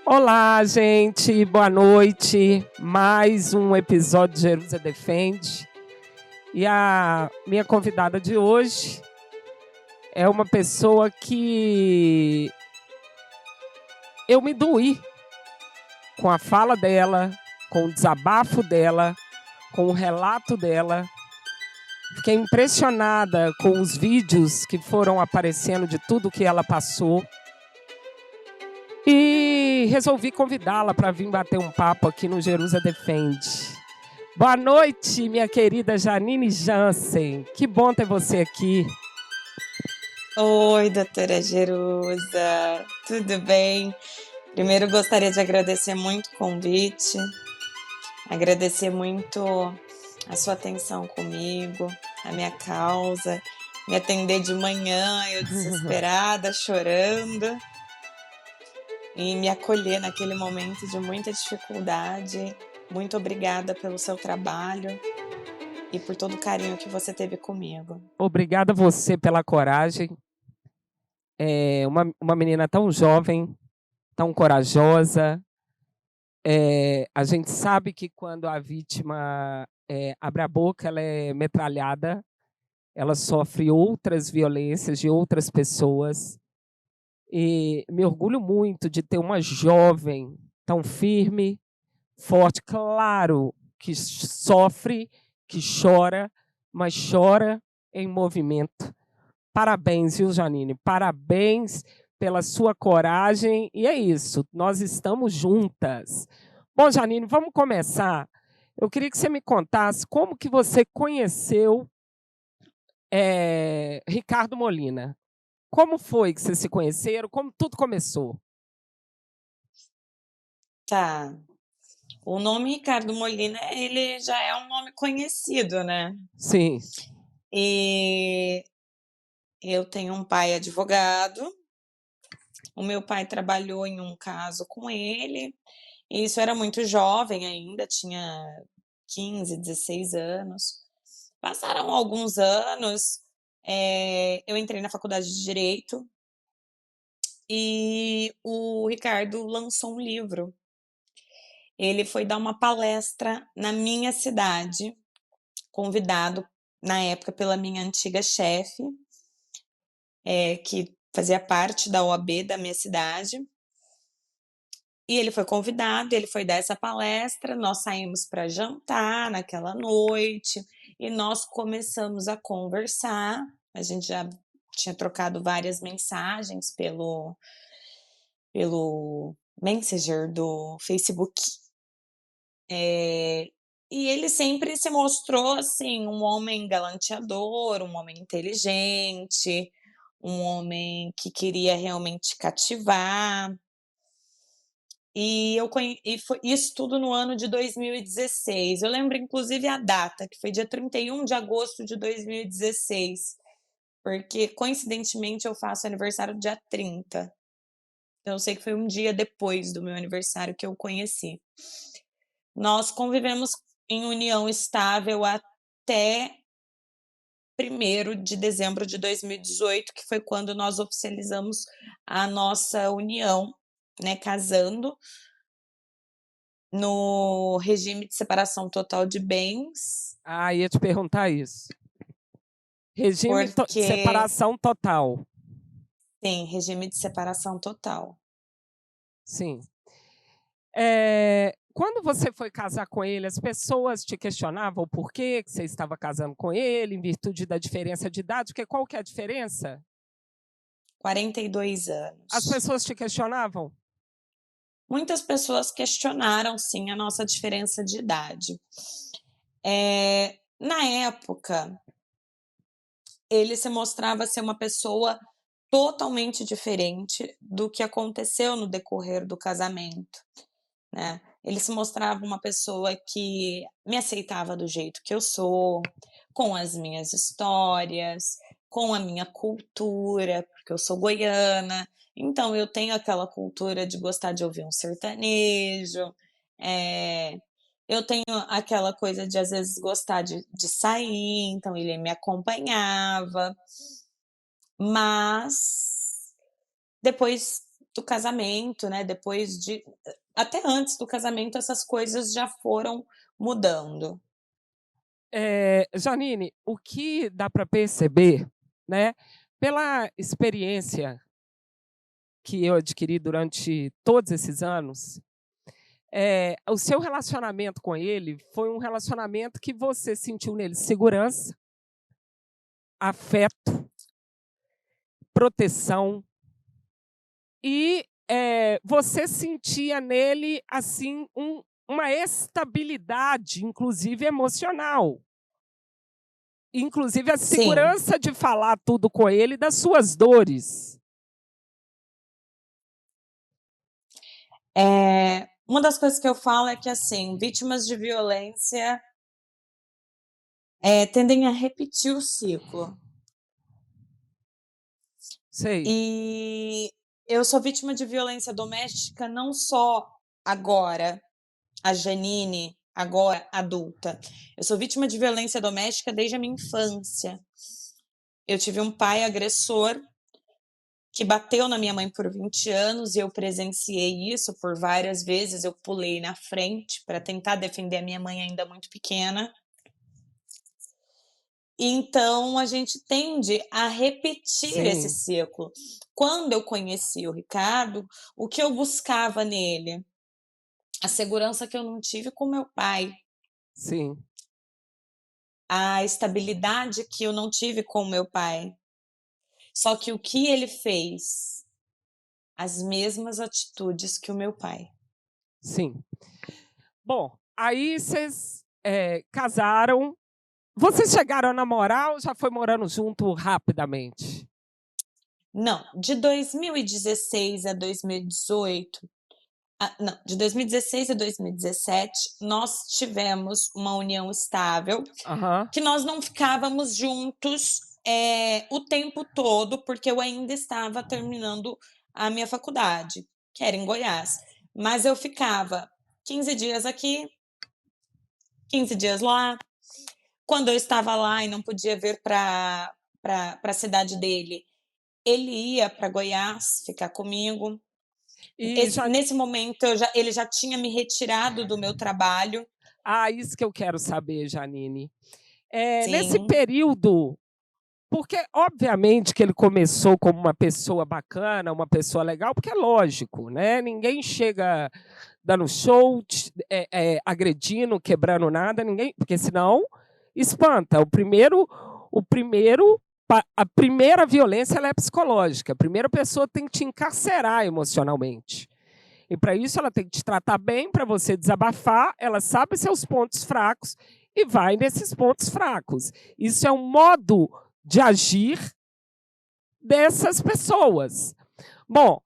Olá, gente, boa noite. Mais um episódio de Jerusa Defende. E a minha convidada de hoje é uma pessoa que eu me doí com a fala dela, com o desabafo dela, com o relato dela. Fiquei impressionada com os vídeos que foram aparecendo de tudo que ela passou. E resolvi convidá-la para vir bater um papo aqui no Jerusa Defende. Boa noite, minha querida Janine Jansen. Que bom ter você aqui. Oi, doutora Jerusa, tudo bem? Primeiro, gostaria de agradecer muito o convite, agradecer muito a sua atenção comigo, a minha causa, me atender de manhã, eu desesperada, chorando, e me acolher naquele momento de muita dificuldade. Muito obrigada pelo seu trabalho e por todo o carinho que você teve comigo. Obrigada a você pela coragem. Uma menina tão jovem, tão corajosa. A gente sabe que quando a vítima abre a boca, ela é metralhada, ela sofre outras violências de outras pessoas. E me orgulho muito de ter uma jovem tão firme, forte, claro, que sofre, que chora, mas chora em movimento. Parabéns, viu, Janine? Parabéns pela sua coragem. E é isso, nós estamos juntas. Bom, Janine, vamos começar. Eu queria que você me contasse como que você conheceu Ricardo Molina. Como foi que vocês se conheceram? Como tudo começou? Tá. O nome Ricardo Molina, ele já é um nome conhecido, né. Sim. E eu tenho um pai advogado, o meu pai trabalhou em um caso com ele, e isso era muito jovem ainda, tinha 15, 16 anos. Passaram alguns anos, eu entrei na faculdade de direito, e o Ricardo lançou um livro. Ele foi dar uma palestra na minha cidade, convidado na época pela minha antiga chefe, que fazia parte da OAB da minha cidade. E ele foi convidado, ele foi dar essa palestra, nós saímos para jantar naquela noite e nós começamos a conversar. A gente já tinha trocado várias mensagens pelo Messenger do Facebook. E ele sempre se mostrou, assim, um homem galanteador, um homem inteligente, um homem que queria realmente cativar. E foi isso tudo no ano de 2016. Eu lembro inclusive a data, que foi dia 31 de agosto de 2016, porque coincidentemente eu faço aniversário dia 30. Então eu sei que foi um dia depois do meu aniversário que eu o conheci. Nós convivemos em união estável até 1º de dezembro de 2018, que foi quando nós oficializamos a nossa união, né, casando no regime de separação total de bens, Ah, ia te perguntar isso. Regime de porque separação total. sim, regime de separação total. Sim. Quando você foi casar com ele, as pessoas te questionavam por que você estava casando com ele, em virtude da diferença de idade? Porque qual que é a diferença? 42 As anos. pessoas te questionavam? Muitas pessoas questionaram, sim, a nossa diferença de idade. Na época, ele se mostrava ser uma pessoa totalmente diferente do que aconteceu no decorrer do casamento, né. Ele se mostrava uma pessoa que me aceitava do jeito que eu sou, com as minhas histórias, com a minha cultura, porque eu sou goiana, então eu tenho aquela cultura de gostar de ouvir um sertanejo, eh, eu tenho aquela coisa de às vezes gostar de sair, então ele me acompanhava, mas depois do casamento, né, depois de até antes do casamento essas coisas já foram mudando. Janine, o que dá para perceber, né, pela experiência que eu adquiri durante todos esses anos, o seu relacionamento com ele foi um relacionamento que você sentiu nele segurança, afeto, proteção e, você sentia nele, assim, uma estabilidade, inclusive emocional. Inclusive a Sim. segurança de falar tudo com ele das suas dores. Uma das coisas que eu falo é que, assim, vítimas de violência, tendem a repetir o ciclo. Sei, E eu sou vítima de violência doméstica não só agora, a Janine, agora adulta. Eu sou vítima de violência doméstica desde a minha infância. Eu tive um pai agressor que bateu na minha mãe por 20 anos e eu presenciei isso por várias vezes. Eu pulei na frente para tentar defender a minha mãe ainda muito pequena. Então a gente tende a repetir esse sim, ciclo. Quando eu conheci o Ricardo, o que eu buscava nele? A segurança que eu não tive com meu pai, sim, a estabilidade que eu não tive com meu pai. Só que o que ele fez? As mesmas atitudes que o meu pai. sim. Bom, aí vocês, casaram. Vocês chegaram a namorar ou já foi morando junto rapidamente? Não, de 2016 a 2018, não, de 2016 a 2017, nós tivemos uma união estável, Aham, que nós não ficávamos juntos, o tempo todo, porque eu ainda estava terminando a minha faculdade, que era em Goiás. Mas eu ficava 15 dias aqui, 15 dias lá. Quando eu estava lá e não podia vir para a cidade dele, ele ia para Goiás ficar comigo. e já Nesse momento ele já tinha me retirado do meu trabalho. isso que eu quero saber, Janine. Nesse Sim, período, porque obviamente que ele começou como uma pessoa bacana, uma pessoa legal, porque é lógico, né, ninguém chega dando show, agredindo, quebrando nada, ninguém, porque senão espanta. A primeira violência ela é psicológica. A primeira pessoa tem que te encarcerar emocionalmente. E para isso ela tem que te tratar bem, para você desabafar, ela sabe seus pontos fracos e vai nesses pontos fracos. Isso é um modo de agir dessas pessoas. Bom,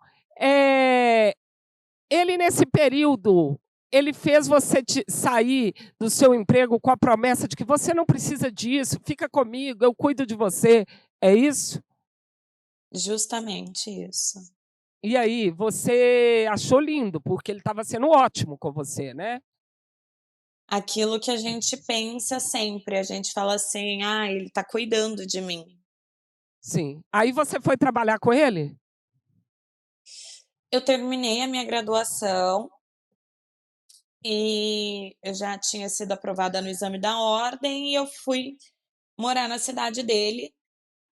ele nesse período, ele fez você sair do seu emprego com a promessa de que você não precisa disso, fica comigo, eu cuido de você. É isso? justamente isso. E aí, você achou lindo, porque ele estava sendo ótimo com você, né? Aquilo que a gente pensa sempre, a gente fala assim: "Ah, ele está cuidando de mim". Sim. Aí você foi trabalhar com ele? Eu terminei a minha graduação e eu já tinha sido aprovada no exame da ordem e eu fui morar na cidade dele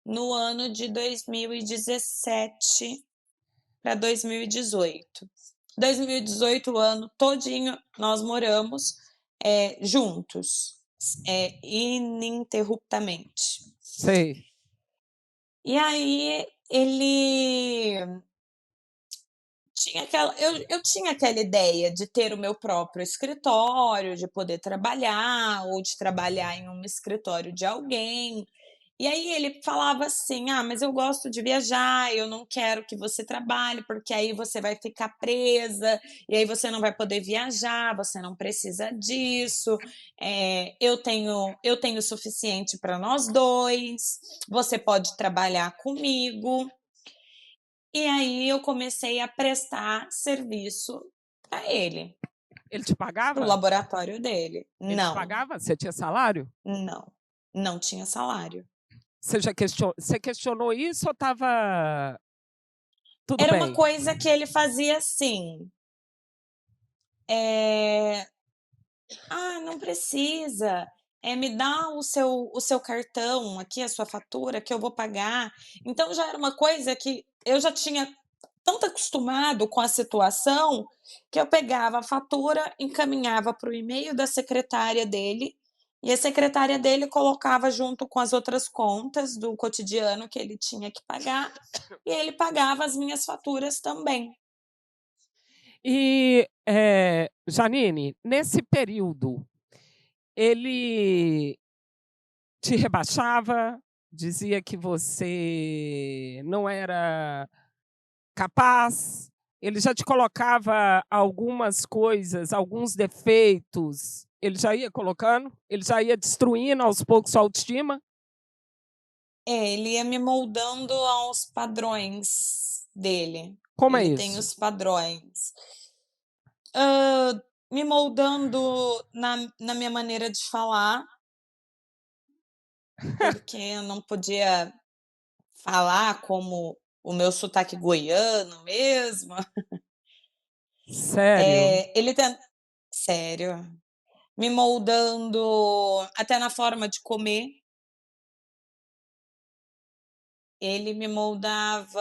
no ano de 2017 para 2018. 2018, o ano todinho, nós moramos, juntos, ininterruptamente. Sei. E aí ele eu tinha aquela ideia de ter o meu próprio escritório, de poder trabalhar ou de trabalhar em um escritório de alguém. E aí ele falava assim: "Ah, mas eu gosto de viajar, eu não quero que você trabalhe, porque aí você vai ficar presa, e aí você não vai poder viajar, você não precisa disso, eu tenho o suficiente para nós 2. Você pode trabalhar comigo". E aí eu comecei a prestar serviço para ele, Ele te para o pagava? laboratório dele. Ele te Não, pagava? Você tinha salário? não, não tinha salário. Você questionou isso ou estava Tudo Era uma bem. coisa que ele fazia assim, eh, "Ah, não precisa, me dá o seu cartão aqui, a sua fatura que eu vou pagar". Então já era uma coisa que eu já tinha tanto acostumado com a situação, que eu pegava a fatura, encaminhava para o e-mail da secretária dele, e a secretária dele colocava junto com as outras contas do cotidiano que ele tinha que pagar, e ele pagava as minhas faturas também. E, Janine, nesse período, ele te rebaixava, dizia que você não era capaz, ele já te colocava algumas coisas, alguns defeitos, ele já ia colocando? Ele já ia destruindo aos poucos sua autoestima? É, ele ia me moldando aos padrões dele. Como é Ele tem isso? os padrões. Me moldando na minha maneira de falar, porque eu não podia falar como o meu sotaque goiano mesmo. Sério? Ele ten sério. Me moldando até na forma de comer, ele me moldava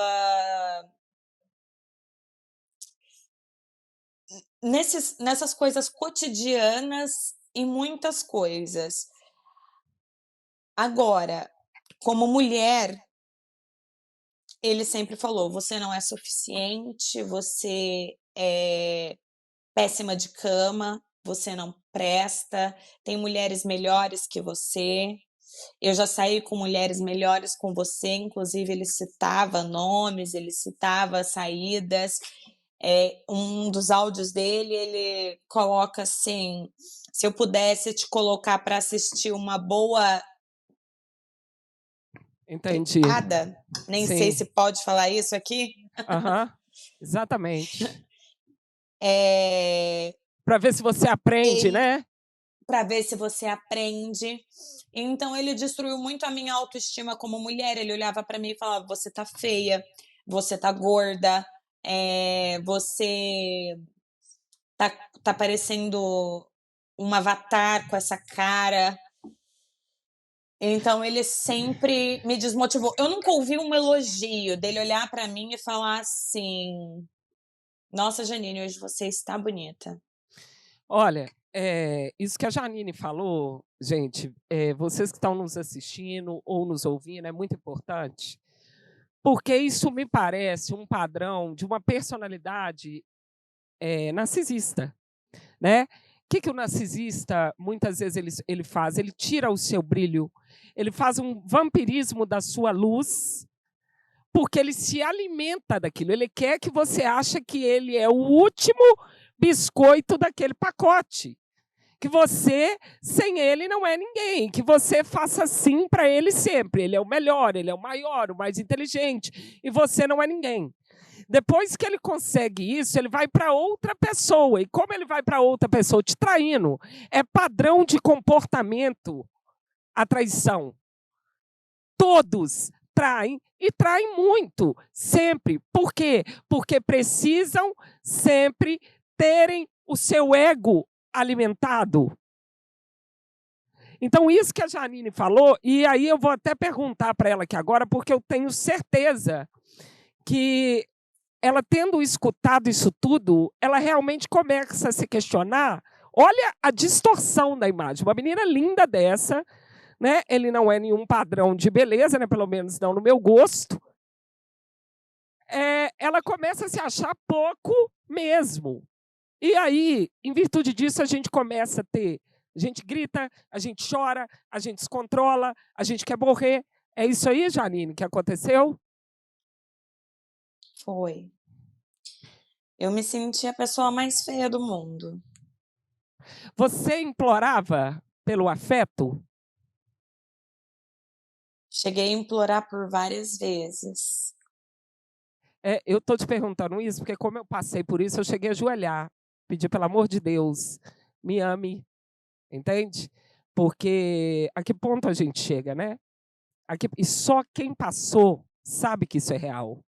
nessas coisas cotidianas e muitas coisas. Agora, como mulher, ele sempre falou: "Você não é suficiente, você é péssima de cama, você não presta, tem mulheres melhores que você. Eu já saí com mulheres melhores com você", inclusive ele citava nomes, ele citava saídas. Um dos áudios dele, ele coloca assim: "Se eu pudesse te colocar para assistir uma boa Entendi. tripada", nem sei Sim. se pode falar isso aqui, Aham. Exatamente. eh, Para ver se você aprende, ele né? para ver se você aprende. Então ele destruiu muito a minha autoestima como mulher, ele olhava para mim e falava: "Você tá feia, você tá gorda, você tá tá parecendo um avatar com essa cara". Então ele sempre me desmotivou. Eu nunca ouvi um elogio dele olhar para mim e falar assim: "Nossa, Janine, hoje você está bonita". Olha, isso que a Janine falou, gente, vocês que estão nos assistindo ou nos ouvindo, é muito importante, porque isso me parece um padrão de uma personalidade, narcisista, né. Que o narcisista, muitas vezes, ele faz? Ele tira o seu brilho, ele faz um vampirismo da sua luz, porque ele se alimenta daquilo, ele quer que você ache que ele é o último biscoito daquele pacote. Que você, sem ele, não é ninguém, que você faça sim para ele sempre. Ele é o melhor, ele é o maior, o mais inteligente, e você não é ninguém. Depois que ele consegue isso, ele vai para outra pessoa. E como ele vai para outra pessoa te traindo, é padrão de comportamento a traição. Todos traem e traem muito, sempre. Por quê? Porque precisam sempre terem o seu ego alimentado. Então, isso que a Janine falou, e aí eu vou até perguntar para ela aqui agora, porque eu tenho certeza que ela, tendo escutado isso tudo, ela realmente começa a se questionar. Olha a distorção da imagem. Uma menina linda dessa, né? Ele não é nenhum padrão de beleza, né? Pelo menos não no meu gosto. Ela começa a se achar pouco mesmo. E aí, em virtude disso, a gente começa a ter. A gente grita, a gente chora, a gente descontrola, a gente quer morrer. É isso aí, Janine, que aconteceu? Foi. Eu me senti a pessoa mais feia do mundo. Você implorava pelo afeto? Cheguei a implorar por várias vezes. Eu estou te perguntando isso, porque como eu passei por isso, eu cheguei a ajoelhar, pedir pelo amor de Deus, me ame, entende? Porque a que ponto a gente chega, né? E só quem passou sabe que isso é real.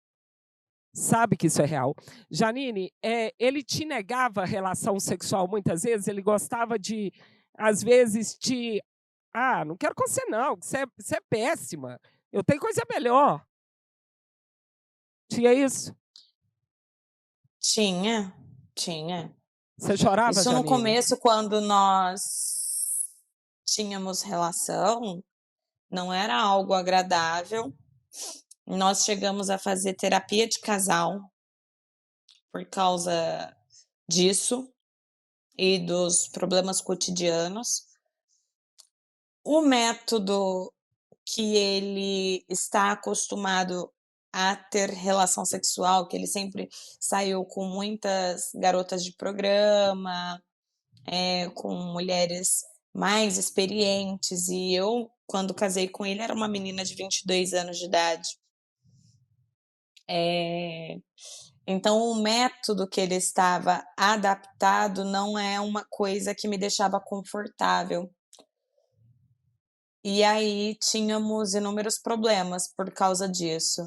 sabe que isso é real. Janine, ele te negava relação sexual muitas vezes? Ele gostava de, às vezes, te... Ah, não quero com você não, você é péssima. Eu tenho coisa melhor. Tinha isso? Tinha, tinha. Você chorava, Isso no Janine? começo, quando nós tínhamos relação, não era algo agradável. Nós chegamos a fazer terapia de casal por causa disso e dos problemas cotidianos. O método que ele está acostumado a ter relação sexual, que ele sempre saiu com muitas garotas de programa, com mulheres mais experientes, e eu, quando casei com ele, era uma menina de 22 anos de idade. Então o método que ele estava adaptado não é uma coisa que me deixava confortável. E aí tínhamos inúmeros problemas por causa disso.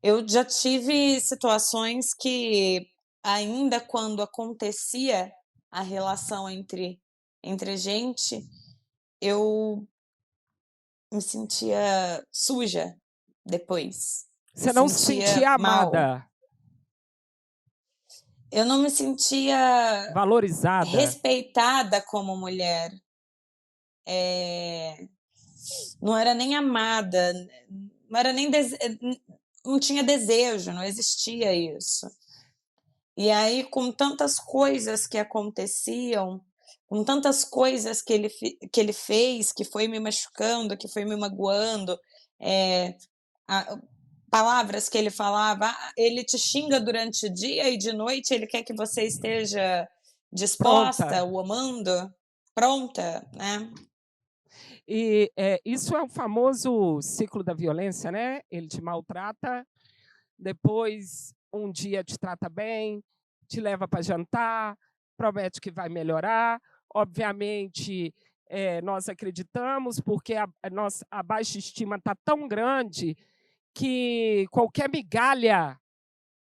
Eu já tive situações que, ainda quando acontecia a relação entre a gente, eu me sentia suja depois, me Você não se sentia sentia mal. amada, Eu não me sentia valorizada? respeitada como mulher. Não era nem amada, não era nem não tinha desejo, não existia isso. E aí, com tantas coisas que aconteciam, com tantas coisas que ele fez, que foi me machucando, que foi me magoando, a palavras que ele falava, ele te xinga durante o dia e de noite ele quer que você esteja disposta, Pronta. o amando, pronta, né. E isso é o famoso ciclo da violência, né? Ele te maltrata, depois um dia te trata bem, te leva para jantar, promete que vai melhorar. Obviamente, nós acreditamos, porque a baixa estima está tão grande que qualquer migalha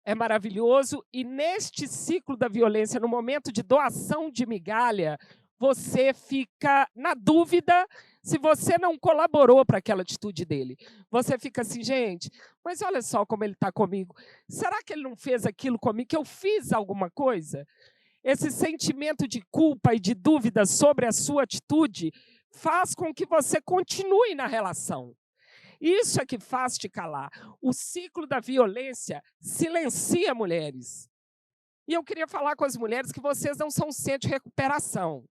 é maravilhoso. E neste ciclo da violência, no momento de doação de migalha, você fica na dúvida se você não colaborou para aquela atitude dele. Você fica assim, gente, mas olha só como ele está comigo. Será que ele não fez aquilo comigo, que eu fiz alguma coisa? Esse sentimento de culpa e de dúvida sobre a sua atitude faz com que você continue na relação. Isso é que faz te calar. O ciclo da violência silencia mulheres. E eu queria falar com as mulheres que vocês não são centro de recuperação,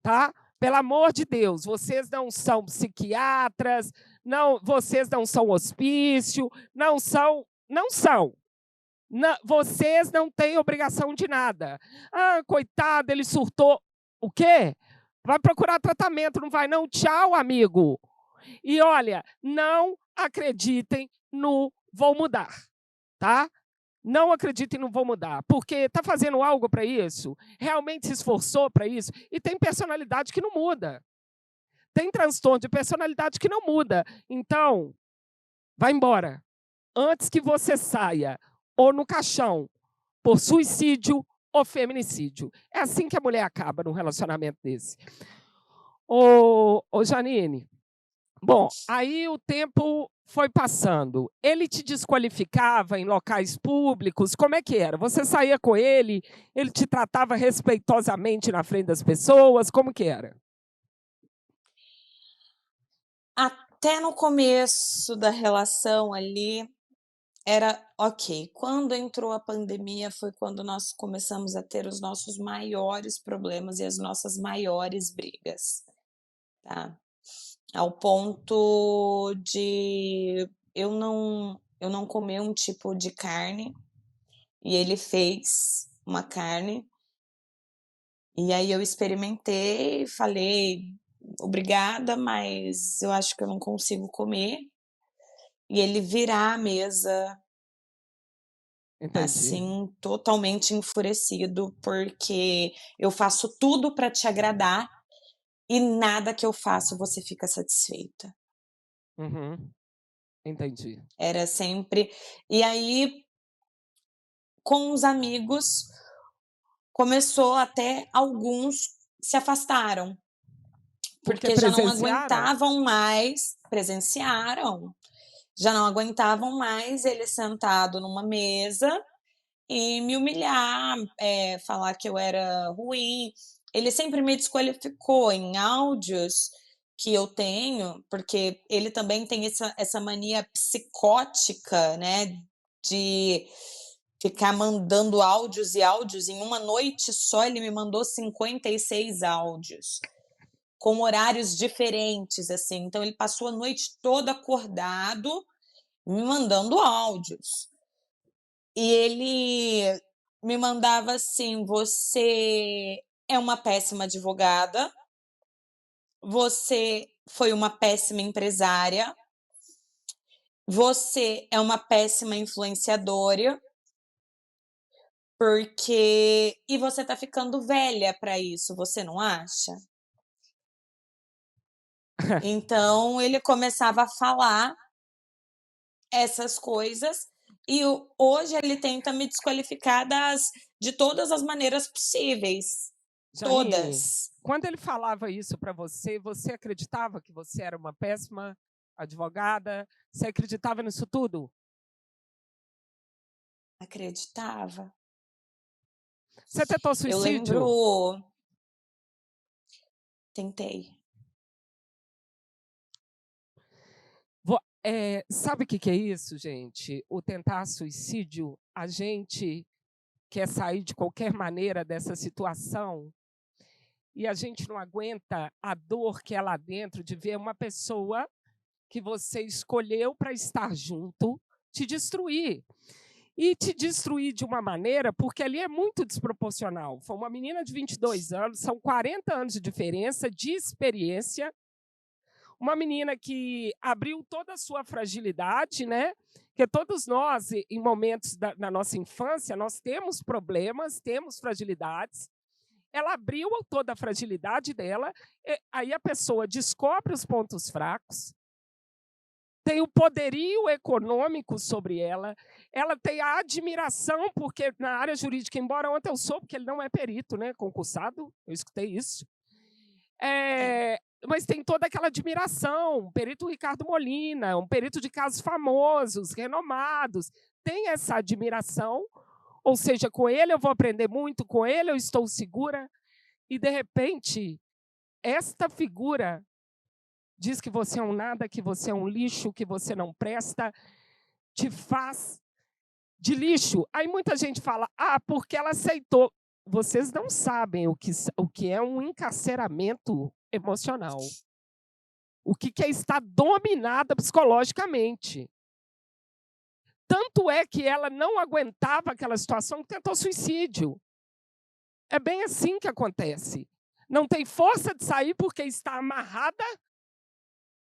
tá? Pelo amor de Deus, vocês não são psiquiatras, não, vocês não são hospício, não são. Vocês não têm obrigação de nada. Ah, coitado, ele surtou. O quê? Vai procurar tratamento, não vai não? Tchau, amigo. E olha, não acreditem no vou mudar, tá? Não acreditem no vou mudar, porque está fazendo algo para isso, realmente se esforçou para isso, e tem personalidade que não muda. Tem transtorno de personalidade que não muda. Então, vai embora. Antes que você saia ou no caixão por suicídio ou feminicídio. É assim que a mulher acaba num relacionamento desse. Ô Janine, bom, aí o tempo foi passando. Ele te desqualificava em locais públicos? Como é que era? Você saía com ele, ele te tratava respeitosamente na frente das pessoas? Como que era? Até no começo da relação ali, era ok. Quando entrou a pandemia, foi quando nós começamos a ter os nossos maiores problemas e as nossas maiores brigas, tá. Ao ponto de eu não comer um tipo de carne, e ele fez uma carne, e aí eu experimentei, falei: "Obrigada, mas eu acho que eu não consigo comer", e ele virar a mesa, Entendi. assim, totalmente enfurecido, porque eu faço tudo para te agradar e nada que eu faço você fica satisfeita. Uhum. Entendi. Era sempre e aí, com os amigos, começou até alguns se afastaram, Porque porque já não presenciaram? aguentavam mais presenciaram, já não aguentavam mais ele sentado numa mesa e me humilhar, falar que eu era ruim. Ele sempre me desqualificou em áudios que eu tenho, porque ele também tem essa mania psicótica, né, de ficar mandando áudios e áudios. Em uma noite só, ele me mandou 56 áudios, com horários diferentes, assim. Então, ele passou a noite toda acordado, me mandando áudios. E ele me mandava assim: "Você é uma péssima advogada, você foi uma péssima empresária, você é uma péssima influenciadora, porque e você tá ficando velha pra isso, você não acha?". Então ele começava a falar essas coisas e hoje ele tenta me desqualificar de todas as maneiras possíveis, Janine, todas. quando ele falava isso para você, você acreditava que você era uma péssima advogada? Você acreditava nisso tudo? Acreditava. Você tentou Eu suicídio? lembro tentei. Sabe o que que é isso, gente? O tentar suicídio, a gente quer sair de qualquer maneira dessa situação e a gente não aguenta a dor que é lá dentro de ver uma pessoa que você escolheu para estar junto te destruir. E te destruir de uma maneira, porque ali é muito desproporcional. Foi uma menina de 22 anos, são 40 anos de diferença, de experiência. Uma menina que abriu toda a sua fragilidade, né? Porque todos nós, em momentos da nossa infância, nós temos problemas, temos fragilidades. Ela abriu toda a fragilidade dela, aí a pessoa descobre os pontos fracos, tem o poderio econômico sobre ela tem a admiração, porque na área jurídica, embora ontem eu soube que ele não é perito, né, concursado, eu escutei isso, É, mas tem toda aquela admiração, o perito Ricardo Molina, um perito de casos famosos, renomados, tem essa admiração, ou seja, com ele eu vou aprender muito, com ele eu estou segura, e de repente, esta figura diz que você é um nada, que você é um lixo, que você não presta, te faz de lixo. Aí muita gente fala, porque ela aceitou. Vocês não sabem o que é um encarceramento emocional. O que é estar dominada psicologicamente. Tanto é que ela não aguentava aquela situação, tentou suicídio. É bem assim que acontece. Não tem força de sair porque está amarrada,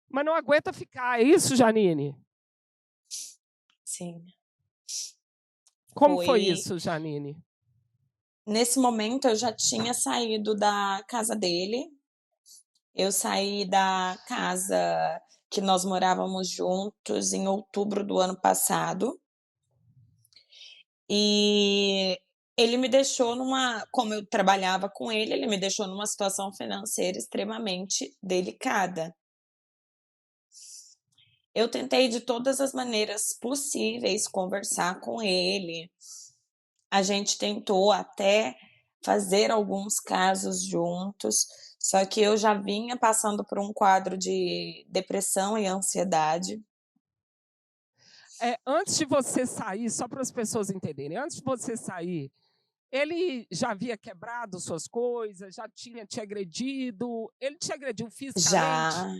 mas não aguenta ficar. É isso, Janine? sim. Como foi Foi isso, Janine? nesse momento eu já tinha saído da casa dele, eu saí da casa que nós morávamos juntos em outubro do ano passado, e ele me deixou como eu trabalhava com ele me deixou numa situação financeira extremamente delicada. Eu tentei de todas as maneiras possíveis conversar com ele. A gente tentou até fazer alguns casos juntos, só que eu já vinha passando por um quadro de depressão e ansiedade. Antes de você sair, só para as pessoas entenderem, antes de você sair, ele já havia quebrado suas coisas, já tinha te agredido, ele te agrediu fisicamente? Já,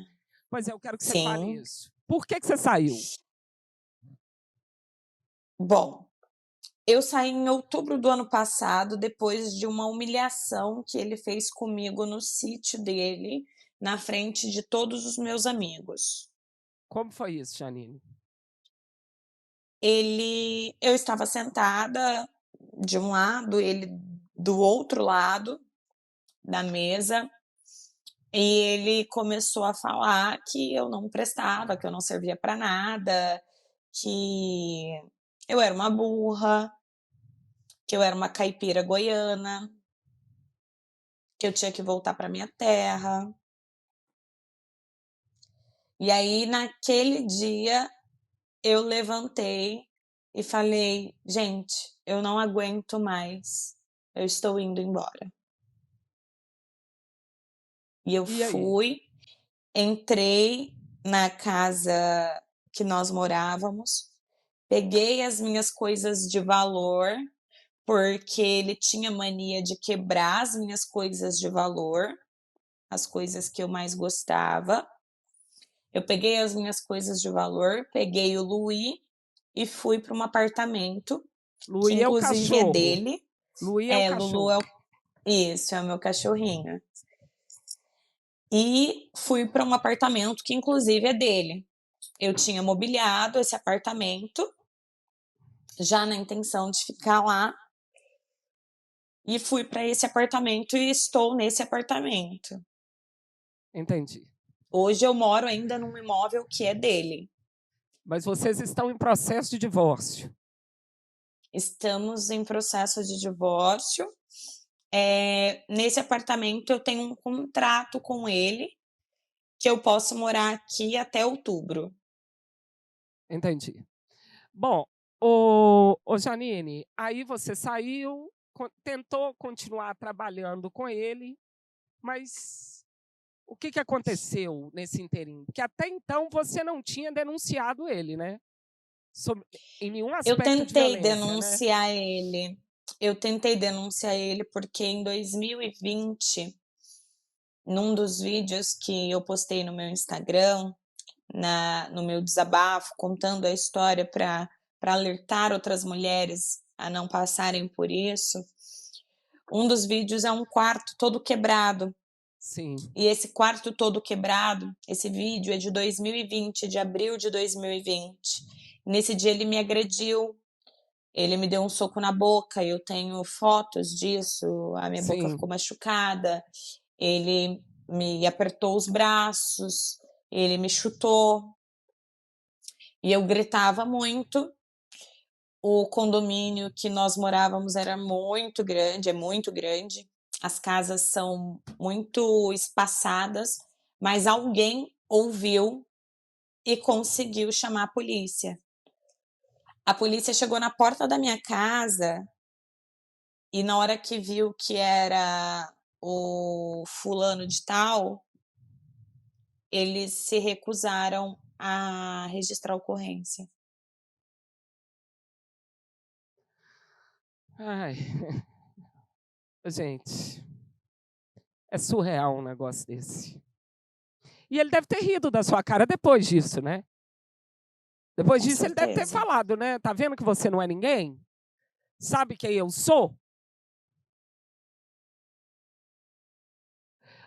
Pois é, eu quero que você fale sim. isso. Por que você saiu? Bom, eu saí em outubro do ano passado, depois de uma humilhação que ele fez comigo no sítio dele, na frente de todos os meus amigos. Como foi isso, Janine? Eu estava sentada de um lado, ele do outro lado da mesa. E ele começou a falar que eu não prestava, que eu não servia para nada, que eu era uma burra, que eu era uma caipira goiana, que eu tinha que voltar para minha terra. E aí, naquele dia, eu levantei e falei: "Gente, eu não aguento mais, eu estou indo embora". E eu E aí? fui, entrei na casa que nós morávamos, peguei as minhas coisas de valor, porque ele tinha mania de quebrar as minhas coisas de valor, as coisas que eu mais gostava. Eu peguei as minhas coisas de valor, peguei o Louis e fui para um apartamento, que Louis é o inclusive é cachorro. dele. Louis é o É, Lulu cachorro. é o isso, é o meu cachorrinho. E fui para um apartamento que inclusive é dele. Eu tinha mobiliado esse apartamento, já na intenção de ficar lá, e fui para esse apartamento e estou nesse apartamento. Entendi. Hoje eu moro ainda num imóvel que é dele. Mas vocês estão em processo de divórcio. Estamos em processo de divórcio. Nesse apartamento eu tenho um contrato com ele, que eu posso morar aqui até outubro. Entendi. Bom, ô Janine, aí você saiu, tentou continuar trabalhando com ele, mas o que aconteceu nesse inteirinho? Porque até então você não tinha denunciado ele, né? Em nenhum Eu aspecto de tentei violência, né? denunciar ele. Eu tentei denunciar ele porque em 2020, num dos vídeos que eu postei no meu Instagram, no meu desabafo, contando a história para alertar outras mulheres a não passarem por isso, um dos vídeos é um quarto todo quebrado. Sim, E esse quarto todo quebrado, esse vídeo é de 2020, de abril de 2020. Nesse dia ele me agrediu, ele me deu um soco na boca, eu tenho fotos disso, a minha boca sim. ficou machucada. Ele me apertou os braços, ele me chutou e eu gritava muito. O condomínio que nós morávamos era muito grande, é muito grande. As casas são muito espaçadas, mas alguém ouviu e conseguiu chamar a polícia. A polícia chegou na porta da minha casa e na hora que viu que era o fulano de tal, eles se recusaram a registrar a ocorrência. Ai, gente, é surreal um negócio desse. E ele deve ter rido da sua cara depois disso, né? Depois Com disso, ele deve ter certeza. falado, né? Tá vendo que você não é ninguém? Sabe quem eu sou?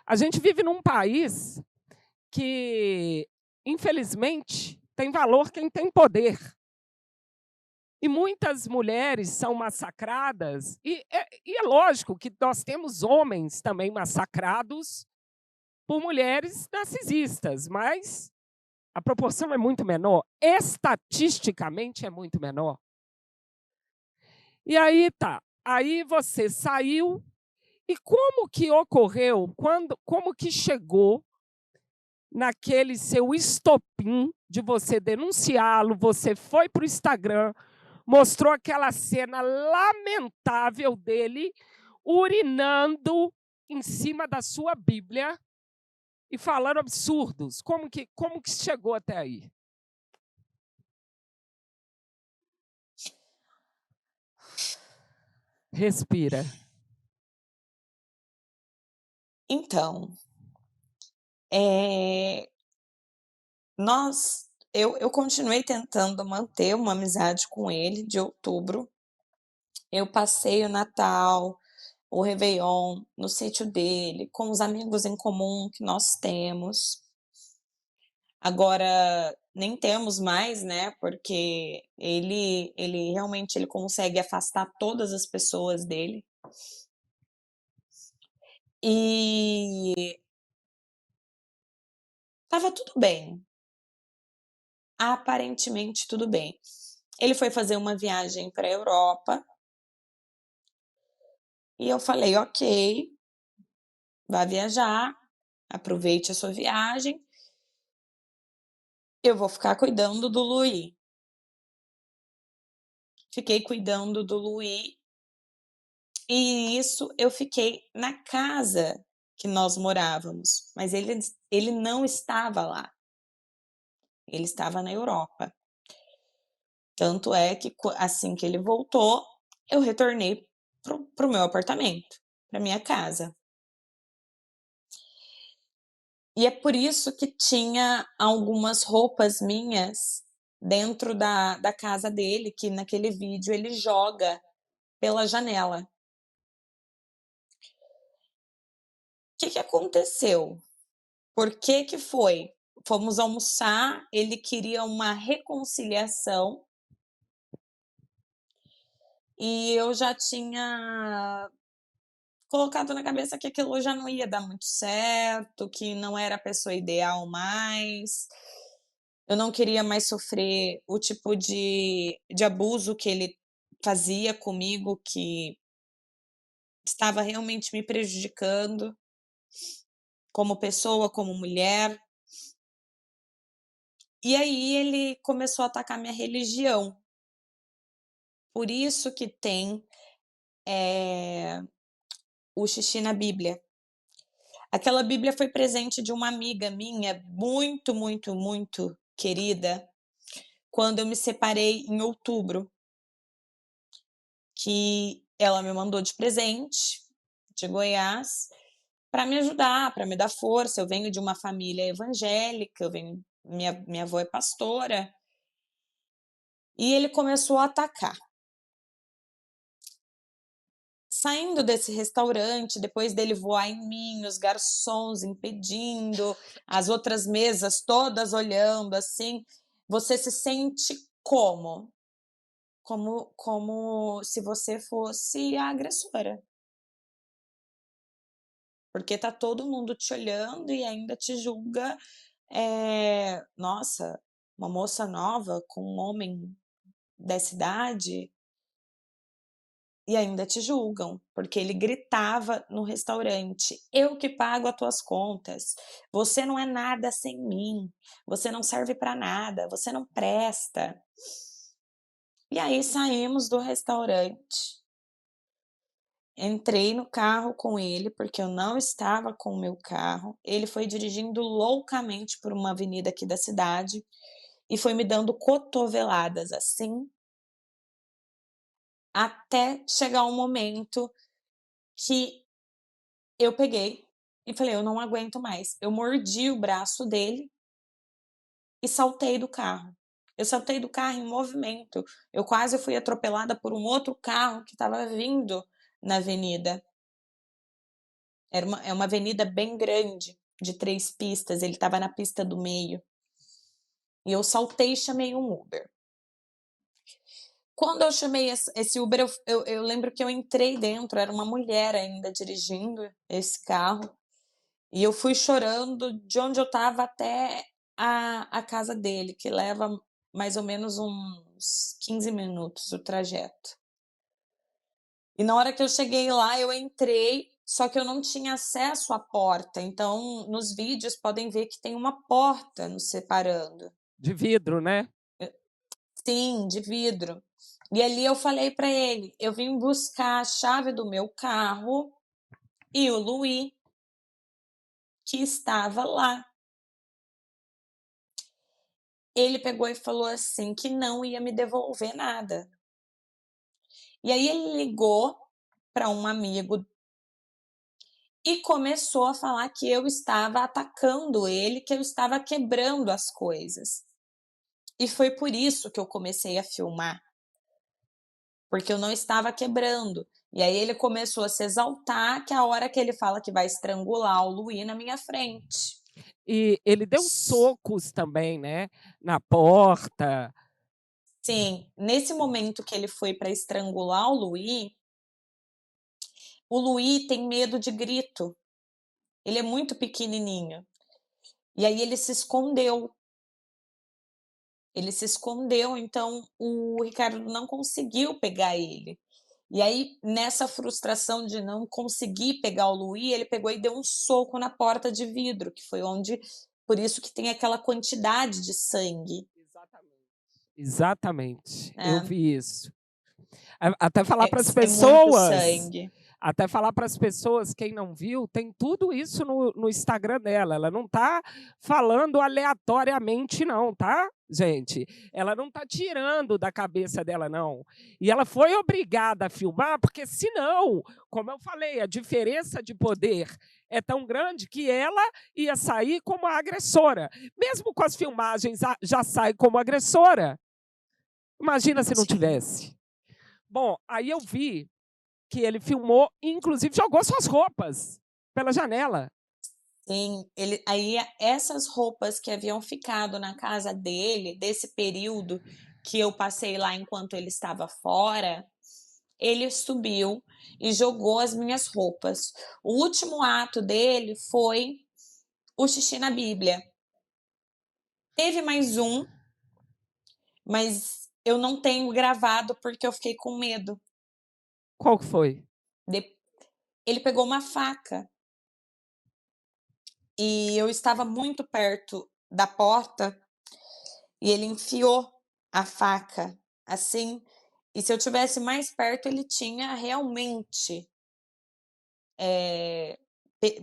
A gente vive num país que, infelizmente, tem valor quem tem poder. E muitas mulheres são massacradas, e é lógico que nós temos homens também massacrados por mulheres narcisistas, mas a proporção é muito menor, estatisticamente é muito menor. E aí tá, aí você saiu, e como que ocorreu, como que chegou naquele seu estopim de você denunciá-lo, você foi para o Instagram, mostrou aquela cena lamentável dele urinando em cima da sua Bíblia e falando absurdos. Como que chegou até aí? Respira. Então, eh, eu continuei tentando manter uma amizade com ele de outubro. Eu passei o Natal, o réveillon no sítio dele, com os amigos em comum que nós temos. Agora nem temos mais, né, porque ele realmente ele consegue afastar todas as pessoas dele. E Estava tudo bem, aparentemente tudo bem. Ele foi fazer uma viagem pra Europa e eu falei: "Ok, vá viajar, aproveite a sua viagem, eu vou ficar cuidando do Luí". Fiquei cuidando do Luí, e isso eu fiquei na casa que nós morávamos, mas ele não estava lá, ele estava na Europa. Tanto é que assim que ele voltou, eu retornei para o meu apartamento, para minha casa. E é por isso que tinha algumas roupas minhas dentro da casa dele, que naquele vídeo ele joga pela janela. Que aconteceu? Por que que foi? Fomos almoçar, ele queria uma reconciliação e eu já tinha colocado na cabeça que aquilo já não ia dar muito certo, que não era a pessoa ideal mais. Eu não queria mais sofrer o tipo de abuso que ele fazia comigo, que estava realmente me prejudicando como pessoa, como mulher. E aí ele começou a atacar minha religião. Por isso que tem, o xixi na Bíblia. Aquela Bíblia foi presente de uma amiga minha muito, muito, muito querida, quando eu me separei em outubro, que ela me mandou de presente, de Goiás, para me ajudar, para me dar força. Eu venho de uma família evangélica, minha avó é pastora, e ele começou a atacar. Saindo desse restaurante, depois dele voar em mim, os garçons impedindo, as outras mesas todas olhando, assim, você se sente como? Como se você fosse a agressora. Porque tá todo mundo te olhando e ainda te julga, nossa, uma moça nova com um homem dessa idade, e ainda te julgam, porque ele gritava no restaurante: "Eu que pago as tuas contas, você não é nada sem mim, você não serve para nada, você não presta". E aí saímos do restaurante, entrei no carro com ele, porque eu não estava com o meu carro, ele foi dirigindo loucamente por uma avenida aqui da cidade e foi me dando cotoveladas, assim, até chegar um momento que eu peguei e falei: "Eu não aguento mais". Eu mordi o braço dele e saltei do carro. Eu saltei do carro em movimento. Eu quase fui atropelada por um outro carro que estava vindo na avenida. É uma avenida bem grande, de 3 pistas, ele estava na pista do meio. E eu saltei e chamei um Uber. Quando eu chamei esse Uber, eu lembro que eu entrei dentro, era uma mulher ainda dirigindo esse carro. E eu fui chorando de onde eu estava até a casa dele, que leva mais ou menos uns 15 minutos o trajeto. E na hora que eu cheguei lá, eu entrei, só que eu não tinha acesso à porta, então nos vídeos podem ver que tem uma porta nos separando. De vidro, né? Sim, de vidro. E ali eu falei para ele: "Eu vim buscar a chave do meu carro e o Luí, que estava lá". Ele pegou e falou assim que não ia me devolver nada. E aí ele ligou para um amigo e começou a falar que eu estava atacando ele, que eu estava quebrando as coisas. E foi por isso que eu comecei a filmar, porque eu não estava quebrando. E aí ele começou a se exaltar, que é a hora que ele fala que vai estrangular o Luí na minha frente. E ele deu socos também, né, na porta. Sim, nesse momento que ele foi para estrangular o Luí tem medo de grito. Ele é muito pequenininho. E aí ele se escondeu. Ele se escondeu, então o Ricardo não conseguiu pegar ele. E aí, nessa frustração de não conseguir pegar o Luí, ele pegou e deu um soco na porta de vidro, que foi onde por isso que tem aquela quantidade de sangue, Exatamente. Exatamente. Eu né. vi isso. Até falar para as É muito pessoas, sangue. até falar para as pessoas, quem não viu, tem tudo isso no Instagram dela. Ela não está falando aleatoriamente, não, tá, gente? Ela não está tirando da cabeça dela, não. E ela foi obrigada a filmar, porque senão, como eu falei, a diferença de poder é tão grande que ela ia sair como a agressora. Mesmo com as filmagens, já sai como agressora. Imagina se não Sim, tivesse. Bom, aí eu vi que ele filmou e inclusive jogou suas roupas pela janela. sim. Ele aí essas roupas que haviam ficado na casa dele, desse período que eu passei lá enquanto ele estava fora, ele subiu e jogou as minhas roupas. O último ato dele foi o xixi na Bíblia. Teve mais um, mas eu não tenho gravado, porque eu fiquei com medo. Qual que foi? De Ele pegou uma faca e eu estava muito perto da porta e ele enfiou a faca, assim, e se eu tivesse mais perto ele tinha realmente,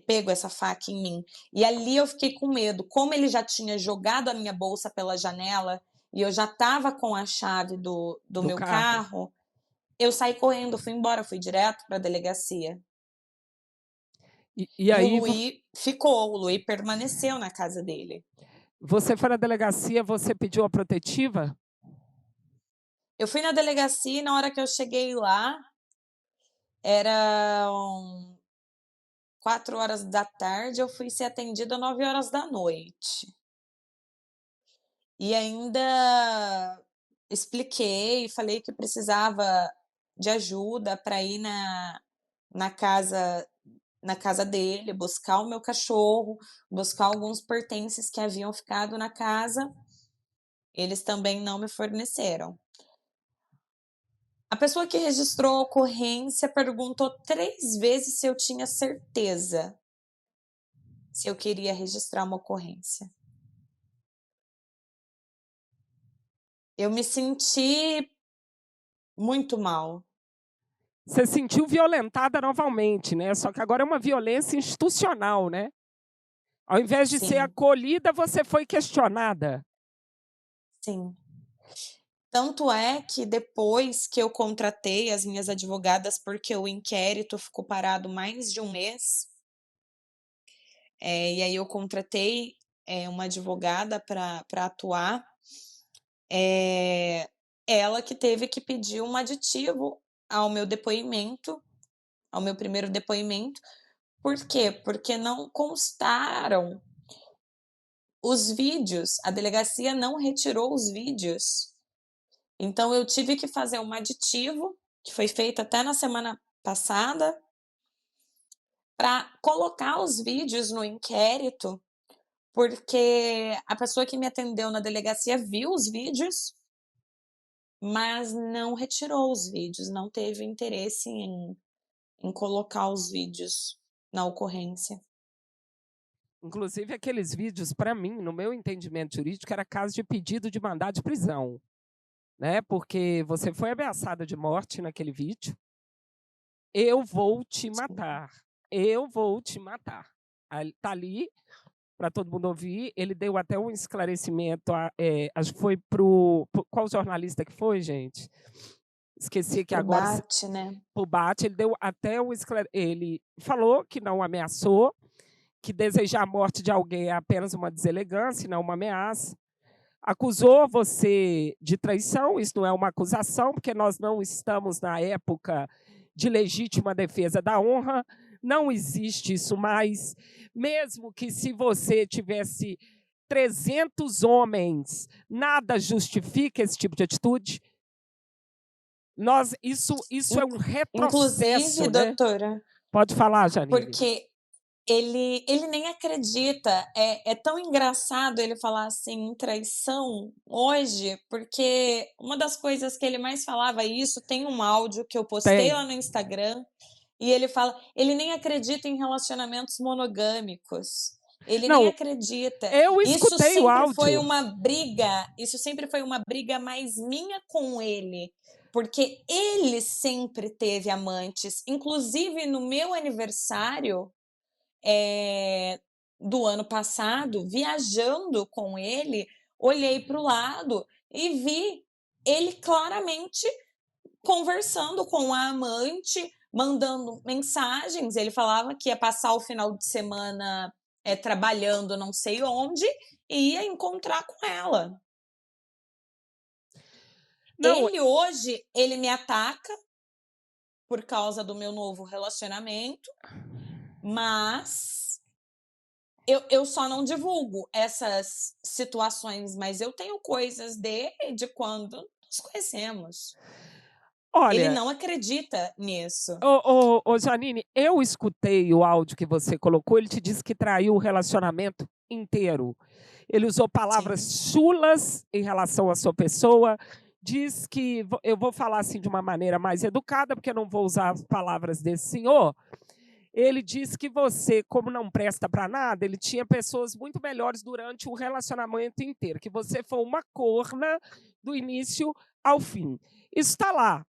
pego essa faca em mim. E ali eu fiquei com medo, como ele já tinha jogado a minha bolsa pela janela e eu já estava com a chave do Do meu carro? carro, eu saí correndo, fui embora, fui direto para a delegacia. E E o aí Luí ficou, o Luí permaneceu na casa dele. você foi na delegacia, você pediu a protetiva? Eu fui na delegacia e na hora que eu cheguei lá, eram 4 horas da tarde, eu fui ser atendida 9 horas da noite. E ainda expliquei, falei que precisava de ajuda para ir na casa na casa dele, buscar o meu cachorro, buscar alguns pertences que haviam ficado na casa, eles também não me forneceram. A pessoa que registrou a ocorrência perguntou 3 vezes se eu tinha certeza, se eu queria registrar uma ocorrência. Eu me senti muito mal. Você se sentiu violentada novamente, né? Só que agora é uma violência institucional, né? Ao invés de ser Sim, acolhida, você foi questionada. sim. Tanto é que depois que eu contratei as minhas advogadas, porque o inquérito ficou parado mais de um mês, e aí eu contratei, uma advogada para atuar, ela que teve que pedir um aditivo ao meu depoimento, ao meu primeiro depoimento. Por quê? Porque não constaram os vídeos, a delegacia não retirou os vídeos. Então eu tive que fazer um aditivo, que foi feito até na semana passada, para colocar os vídeos no inquérito, porque a pessoa que me atendeu na delegacia viu os vídeos, mas não retirou os vídeos, não teve interesse em colocar os vídeos na ocorrência. Inclusive, aqueles vídeos, para mim, no meu entendimento jurídico, era caso de pedido de mandado de prisão, né? Porque você foi ameaçada de morte naquele vídeo. Eu vou te Sim. matar. Eu vou te matar. Tá ali para todo mundo ouvir. Ele deu até um esclarecimento, acho que foi qual jornalista que foi, gente? Esqueci que Pro agora, BAT, né. para o Bate, ele deu até um ele falou que não ameaçou, que desejar a morte de alguém é apenas uma deselegância, não uma ameaça. Acusou você de traição, isso não é uma acusação, porque nós não estamos na época de legítima defesa da honra, não existe isso mais. Mesmo que se você tivesse 300 homens, nada justifica esse tipo de atitude. Isso é um Inclusive, retrocesso, né? doutora, Pode falar, Janine. porque ele nem acredita. É tão engraçado ele falar, assim, em traição hoje, porque uma das coisas que ele mais falava isso, tem um áudio que eu postei lá Tem. no Instagram, e ele fala ele nem acredita em relacionamentos monogâmicos. Ele nem Não, acredita. eu escutei o áudio. Isso sempre foi uma briga mais minha com ele, porque ele sempre teve amantes, inclusive no meu aniversário, do ano passado, viajando com ele, olhei para o lado e vi ele claramente conversando com a amante, mandando mensagens. Ele falava que ia passar o final de semana, trabalhando não sei onde, e ia encontrar com ela. Não, Ele hoje, ele me ataca por causa do meu novo relacionamento, mas eu só não divulgo essas situações, mas eu tenho coisas dele de quando nos conhecemos. Ele olha, não acredita nisso. ô Janine, eu escutei o áudio que você colocou, ele te disse que traiu o relacionamento inteiro. Ele usou Sim. palavras chulas em relação à sua pessoa, diz que eu vou falar, assim, de uma maneira mais educada, porque eu não vou usar as palavras desse senhor. Ele disse que você, como não presta para nada, ele tinha pessoas muito melhores durante o relacionamento inteiro, que você foi uma corna do início ao fim. Isso está lá,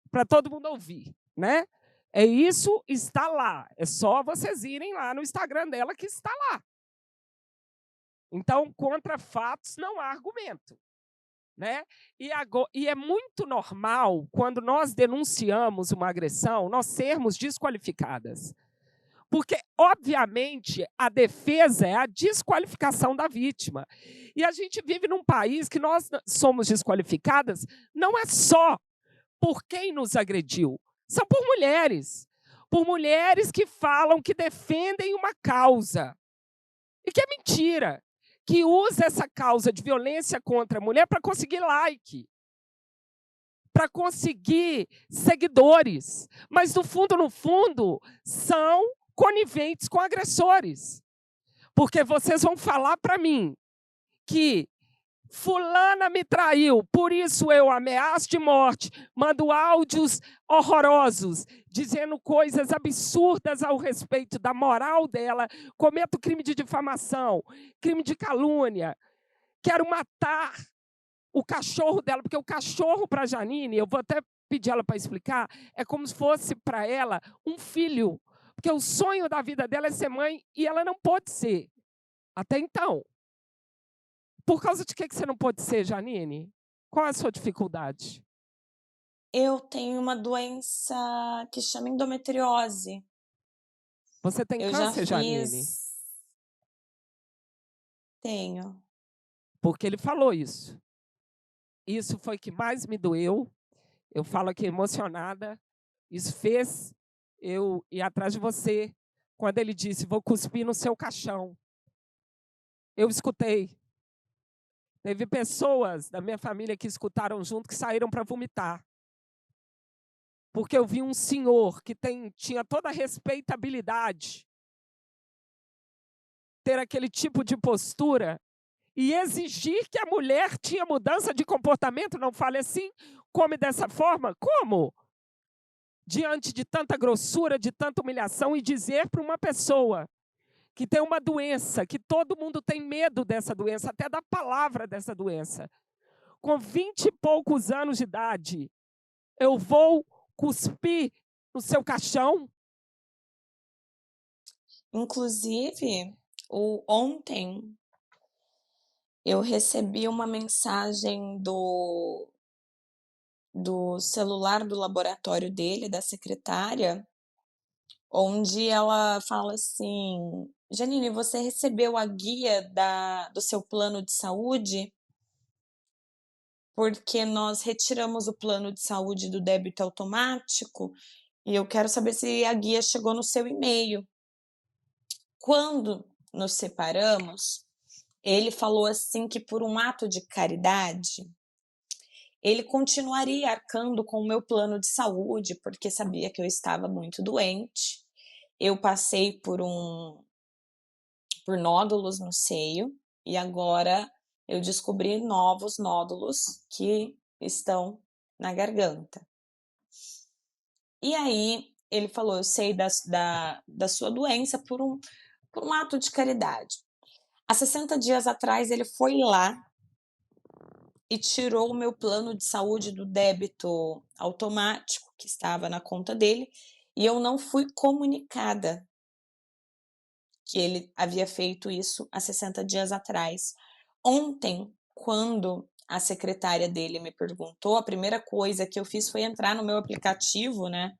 para todo mundo ouvir, né? É isso, está lá. É só vocês irem lá no Instagram dela que está lá. Então, contra fatos não há argumento, né? E é muito normal, quando nós denunciamos uma agressão, nós sermos desqualificadas. Porque, obviamente, a defesa é a desqualificação da vítima. E a gente vive num país que nós somos desqualificadas não é só por quem nos agrediu, são por mulheres que falam que defendem uma causa, e que é mentira, que usa essa causa de violência contra a mulher para conseguir like, para conseguir seguidores, mas no fundo, são coniventes com agressores. Porque vocês vão falar para mim que fulana me traiu, por isso eu ameaço de morte, mando áudios horrorosos, dizendo coisas absurdas ao respeito da moral dela, cometo crime de difamação, crime de calúnia, quero matar o cachorro dela, porque o cachorro para a Janine, eu vou até pedir ela para explicar, é como se fosse para ela um filho, porque o sonho da vida dela é ser mãe e ela não pôde ser, até então. Por causa de que você não pôde ser, Janine? Qual é a sua dificuldade? Eu tenho uma doença que chama endometriose. Você tem Eu já câncer, Janine? fiz tenho. Porque ele falou isso. Isso foi o que mais me doeu. Eu falo aqui emocionada. Isso fez eu ir atrás de você. Quando ele disse, vou cuspir no seu caixão. Eu escutei. Teve pessoas da minha família que escutaram junto, que saíram para vomitar. Porque eu vi um senhor que tinha toda a respeitabilidade, ter aquele tipo de postura e exigir que a mulher tinha mudança de comportamento, não fale assim, come dessa forma. Como? Diante de tanta grossura, de tanta humilhação, e dizer para uma pessoa que tem uma doença, que todo mundo tem medo dessa doença, até da palavra dessa doença, com 20 e poucos anos de idade, eu vou cuspir no seu caixão? Inclusive, ontem eu recebi uma mensagem do celular do laboratório dele, da secretária, onde ela fala assim: "Janine, você recebeu a guia do seu plano de saúde? Porque nós retiramos o plano de saúde do débito automático, e eu quero saber se a guia chegou no seu e-mail". Quando nos separamos, ele falou assim que, por um ato de caridade, ele continuaria arcando com o meu plano de saúde, porque sabia que eu estava muito doente. Eu passei por por nódulos no seio, e agora eu descobri novos nódulos que estão na garganta. E aí ele falou: "Eu sei da sua doença por um ato de caridade". Há 60 dias atrás ele foi lá e tirou o meu plano de saúde do débito automático que estava na conta dele, e eu não fui comunicada que ele havia feito isso há 60 dias atrás. Ontem, quando a secretária dele me perguntou, a primeira coisa que eu fiz foi entrar no meu aplicativo, né,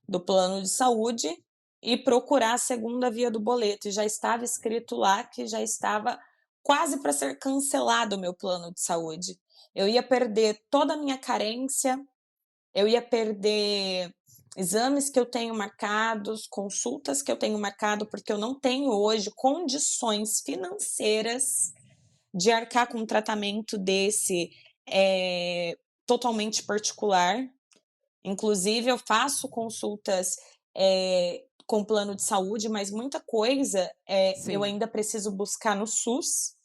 do plano de saúde e procurar a segunda via do boleto, e já estava escrito lá que já estava quase para ser cancelado o meu plano de saúde. Eu ia perder toda a minha carência, eu ia perder exames que eu tenho marcados, consultas que eu tenho marcado, porque eu não tenho hoje condições financeiras de arcar com um tratamento desse, totalmente particular. Inclusive eu faço consultas, com plano de saúde, mas muita coisa, eu Sim. ainda preciso buscar no SUS.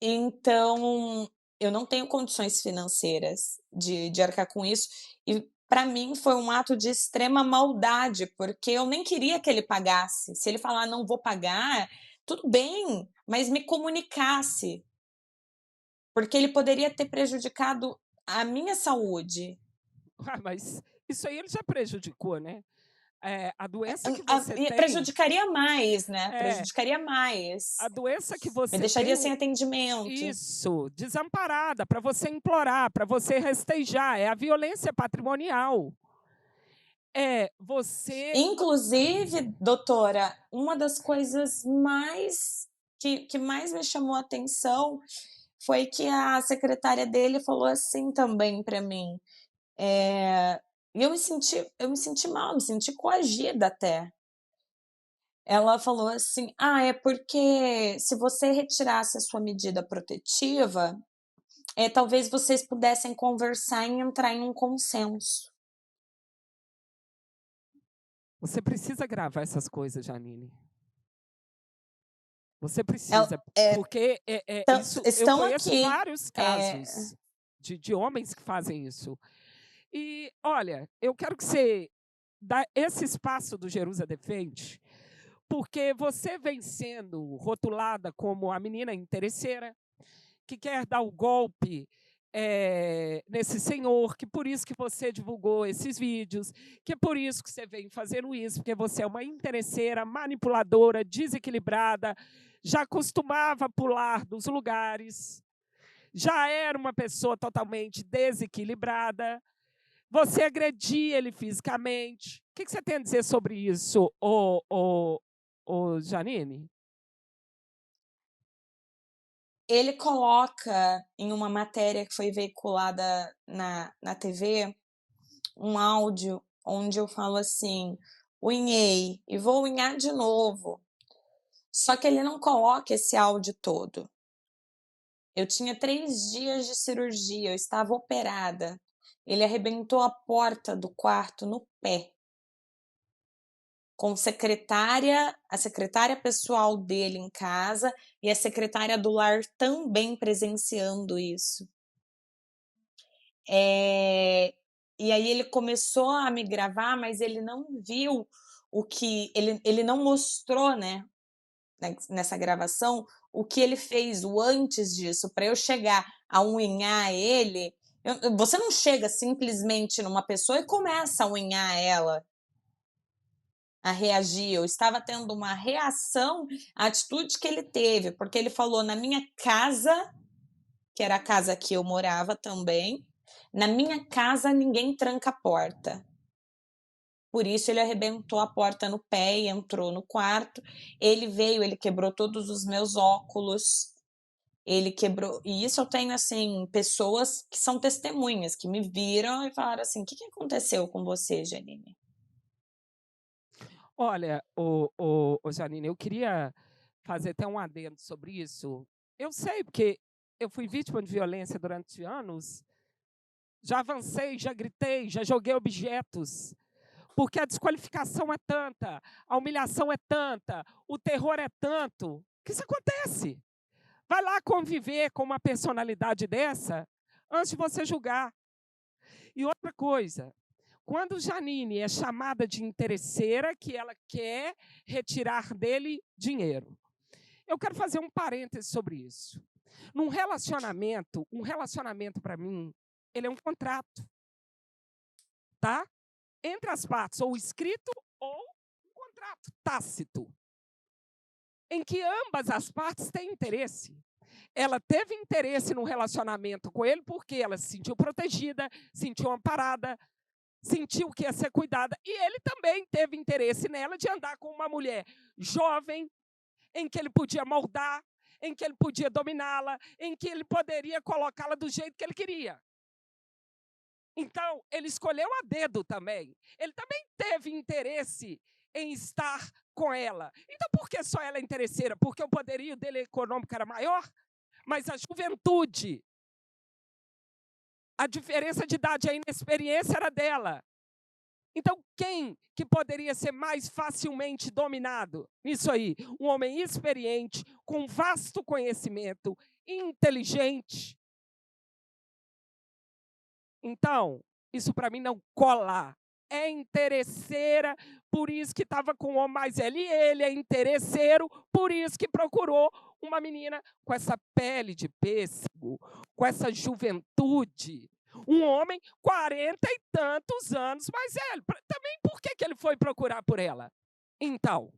Então, eu não tenho condições financeiras de arcar com isso, e para mim foi um ato de extrema maldade, porque eu nem queria que ele pagasse. Se ele falar: "Não vou pagar", tudo bem, mas me comunicasse, porque ele poderia ter prejudicado a minha saúde. Ah, mas isso aí ele já prejudicou, né. A doença que A você e tem prejudicaria mais, né, é, prejudicaria mais. a doença que Me você deixaria sem tem atendimento. isso, desamparada, para você implorar, para você restejar, é a violência patrimonial. É, você Inclusive, doutora, uma das coisas mais que mais me chamou a atenção foi que a secretária dele falou assim também para mim, e eu me senti mal, me senti coagida até. Ela falou assim: "Ah, é porque se você retirasse a sua medida protetiva, talvez vocês pudessem conversar e entrar em um consenso". você precisa gravar essas coisas, Janine. Você Ela precisa, eh, porque, isso eu estão conheço aqui, vários eh casos de homens que fazem isso. E, olha, eu quero que você dá esse espaço do Jerusa Defende, porque você vem sendo rotulada como a menina interesseira, que quer dar o golpe, nesse senhor, que por isso que você divulgou esses vídeos, que é por isso que você vem fazendo isso, porque você é uma interesseira, manipuladora, desequilibrada, já costumava pular dos lugares, já era uma pessoa totalmente desequilibrada, você agredia ele fisicamente. O que você tem a dizer sobre isso, Janine? ele coloca em uma matéria que foi veiculada na TV, um áudio onde eu falo assim: "Unhei e vou unhar de novo", só que ele não coloca esse áudio todo. Eu tinha 3 dias de cirurgia, eu estava operada. Ele arrebentou a porta do quarto no pé, com a secretária pessoal dele em casa e a secretária do lar também presenciando isso. Eh, e aí ele começou a me gravar, mas ele não viu o que ele não mostrou, né, nessa gravação, o que ele fez, o antes disso, para eu chegar a unhar ele. Você não chega simplesmente numa pessoa e começa a unhar ela, a reagir. Eu estava tendo uma reação à atitude que ele teve, porque ele falou: "Na minha casa", que era a casa que eu morava também, "na minha casa ninguém tranca a porta". Por isso ele arrebentou a porta no pé e entrou no quarto. Ele veio, ele quebrou todos os meus óculos, ele quebrou, e isso eu tenho, assim, pessoas que são testemunhas, que me viram e falaram assim: "O que que aconteceu com você, Janine?". Olha, Janine, eu queria fazer até um adendo sobre isso. Eu sei, porque eu fui vítima de violência durante anos, já avancei, já gritei, já joguei objetos Porque a desqualificação é tanta, a humilhação é tanta, o terror é tanto, que isso acontece. Vai lá conviver com uma personalidade dessa antes de você julgar. E outra coisa, quando Janine é chamada de interesseira, que ela quer retirar dele dinheiro. Eu quero fazer um parêntese sobre isso. Um relacionamento para mim, ele é um contrato, tá? Entre as partes, ou escrito ou um contrato tácito, em que ambas as partes têm interesse. Ela teve interesse no relacionamento com ele porque ela se sentiu protegida, sentiu amparada, sentiu que ia ser cuidada. E ele também teve interesse nela de andar com uma mulher jovem, em que ele podia moldar, em que ele podia dominá-la, em que ele poderia colocá-la do jeito que ele queria. Então, ele escolheu a dedo também. Ele também teve interesse em estar com ela. Então, por que só ela é interesseira? Porque o poderio dele econômico era maior? Mas a juventude, a diferença de idade, a inexperiência era dela. Então, quem que poderia ser mais facilmente dominado? Isso aí, um homem experiente, com vasto conhecimento, inteligente. Então, isso para mim não cola. É interesseira, por isso que estava com o homem mais velho. E ele é interesseiro, por isso que procurou uma menina com essa pele de pêssego, com essa juventude. Um homem 40 e tantos anos mais velho. Também por que ele foi procurar por ela? Então,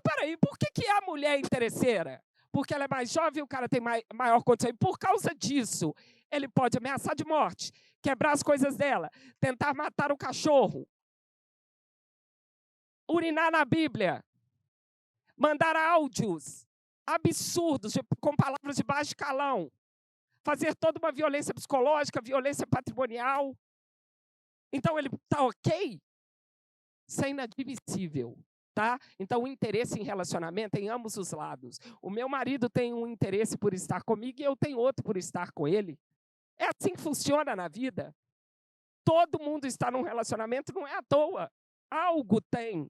peraí, por que a mulher é interesseira? Porque ela é mais jovem e o cara tem maior condição. E por causa disso, ele pode ameaçar de morte, quebrar as coisas dela, tentar matar o cachorro, urinar na Bíblia, mandar áudios absurdos, com palavras de baixo calão, fazer toda uma violência psicológica, violência patrimonial. Então, ele está ok? Isso é inadmissível. Tá? Então, o interesse em relacionamento é em ambos os lados. O meu marido tem um interesse por estar comigo e eu tenho outro por estar com ele. É assim que funciona na vida. Todo mundo está num relacionamento, não é à toa. Algo tem.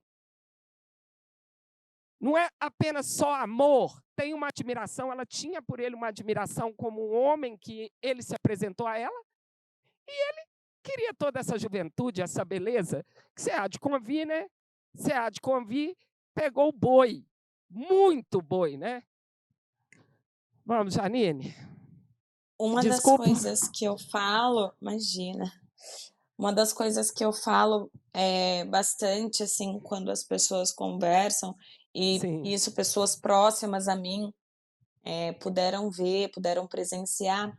Não é apenas só amor. Tem uma admiração, ela tinha por ele uma admiração como um homem que ele se apresentou a ela. E ele queria toda essa juventude, essa beleza, que você há de convir, né? Você há de convir, pegou o boi. Muito boi, né? Vamos, Janine. Uma das Desculpa. coisas que eu falo, imagina. Uma das coisas que eu falo bastante, assim, quando as pessoas conversam, e Sim. isso pessoas próximas a mim puderam ver, puderam presenciar.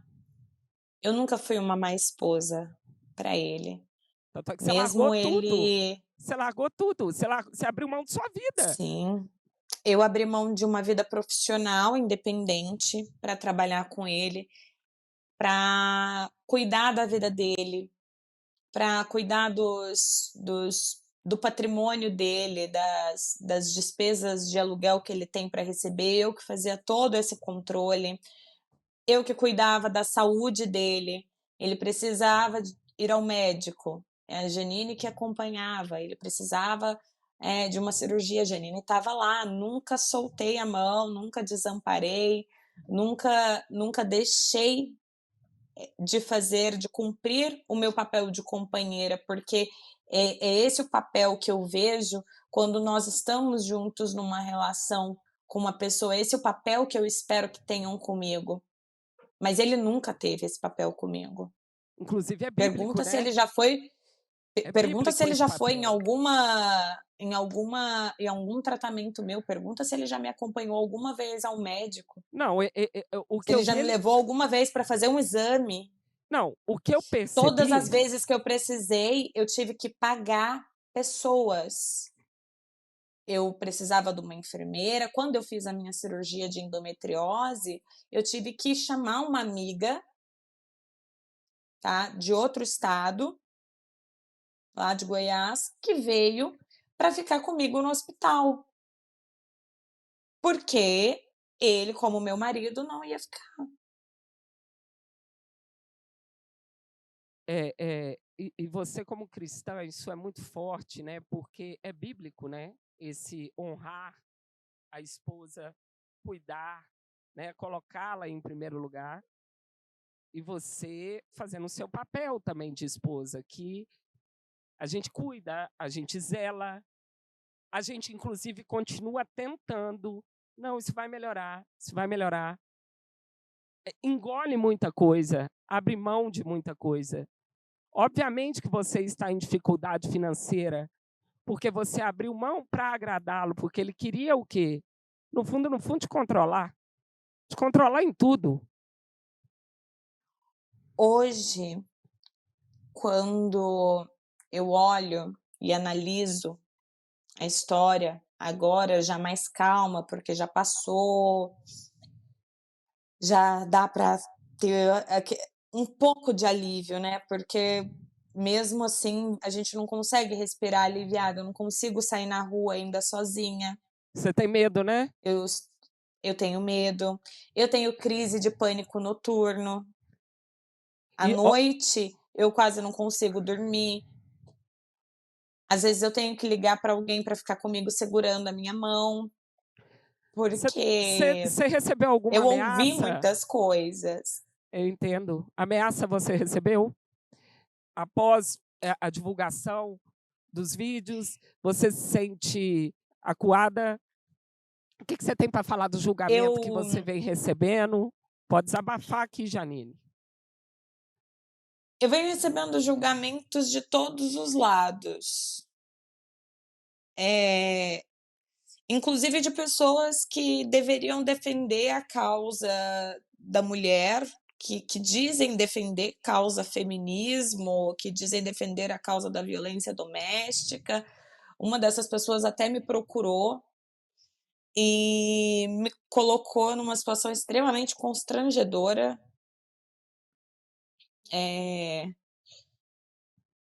Eu nunca fui uma má esposa para ele. Tanto é que você largou Mesmo tudo. ele. Você largou tudo. Você abriu mão de sua vida. Sim. Eu abri mão de uma vida profissional independente para trabalhar com ele, para cuidar da vida dele, para cuidar do patrimônio dele, das despesas de aluguel que ele tem para receber, eu que fazia todo esse controle, eu que cuidava da saúde dele. Ele precisava ir ao médico, é a Janine que acompanhava, ele precisava de uma cirurgia, a Janine estava lá, nunca soltei a mão, nunca desamparei, nunca deixei de cumprir o meu papel de companheira, porque é esse o papel que eu vejo quando nós estamos juntos numa relação com uma pessoa, esse é o papel que eu espero que tenham comigo. Mas ele nunca teve esse papel comigo. Inclusive é bíblico, Pergunta né? se ele já foi. É Pergunta se bíblico ele esse já foi papel. em algum tratamento meu. Pergunta se ele já me acompanhou alguma vez ao médico. Não, o Se que ele eu já vi, me levou alguma vez para fazer um exame. não, o que eu Todas percebi, as vezes que eu precisei, eu tive que pagar pessoas. Eu precisava de uma enfermeira. Quando eu fiz a minha cirurgia de endometriose, eu tive que chamar uma amiga, tá, de outro estado, lá de Goiás, que veio para ficar comigo no hospital. Porque ele, como meu marido, não ia ficar. e você como cristã, isso é muito forte, né? Porque é bíblico, né? Esse honrar a esposa, cuidar, né? Colocá-la em primeiro lugar. E você fazendo o seu papel também de esposa, que a gente cuida, a gente zela, a gente inclusive continua tentando. Não, isso vai melhorar, isso vai melhorar. Engole muita coisa, abre mão de muita coisa. Obviamente que você está em dificuldade financeira, porque você abriu mão para agradá-lo, porque ele queria o quê? No fundo, te controlar em tudo. Hoje, quando eu olho e analiso a história, agora já mais calma, porque já passou, já dá para ter um pouco de alívio, né, porque mesmo assim a gente não consegue respirar aliviado, eu não consigo sair na rua ainda sozinha. Você tem medo, né? Eu eu tenho medo, eu tenho crise de pânico noturno. À E noite, eu quase não consigo dormir. Às vezes eu tenho que ligar para alguém para ficar comigo segurando a minha mão, porque você recebeu alguma eu ouvi ameaça? muitas coisas. Eu entendo. Ameaça você recebeu? Após a divulgação dos vídeos, você se sente acuada? O que você tem para falar do julgamento que Eu você vem recebendo? Pode desabafar aqui, Janine. eu venho recebendo julgamentos de todos os lados. Eh, Inclusive de pessoas que deveriam defender a causa da mulher, que dizem defender causa feminismo, que dizem defender a causa da violência doméstica. Uma dessas pessoas até me procurou e me colocou numa situação extremamente constrangedora, eh,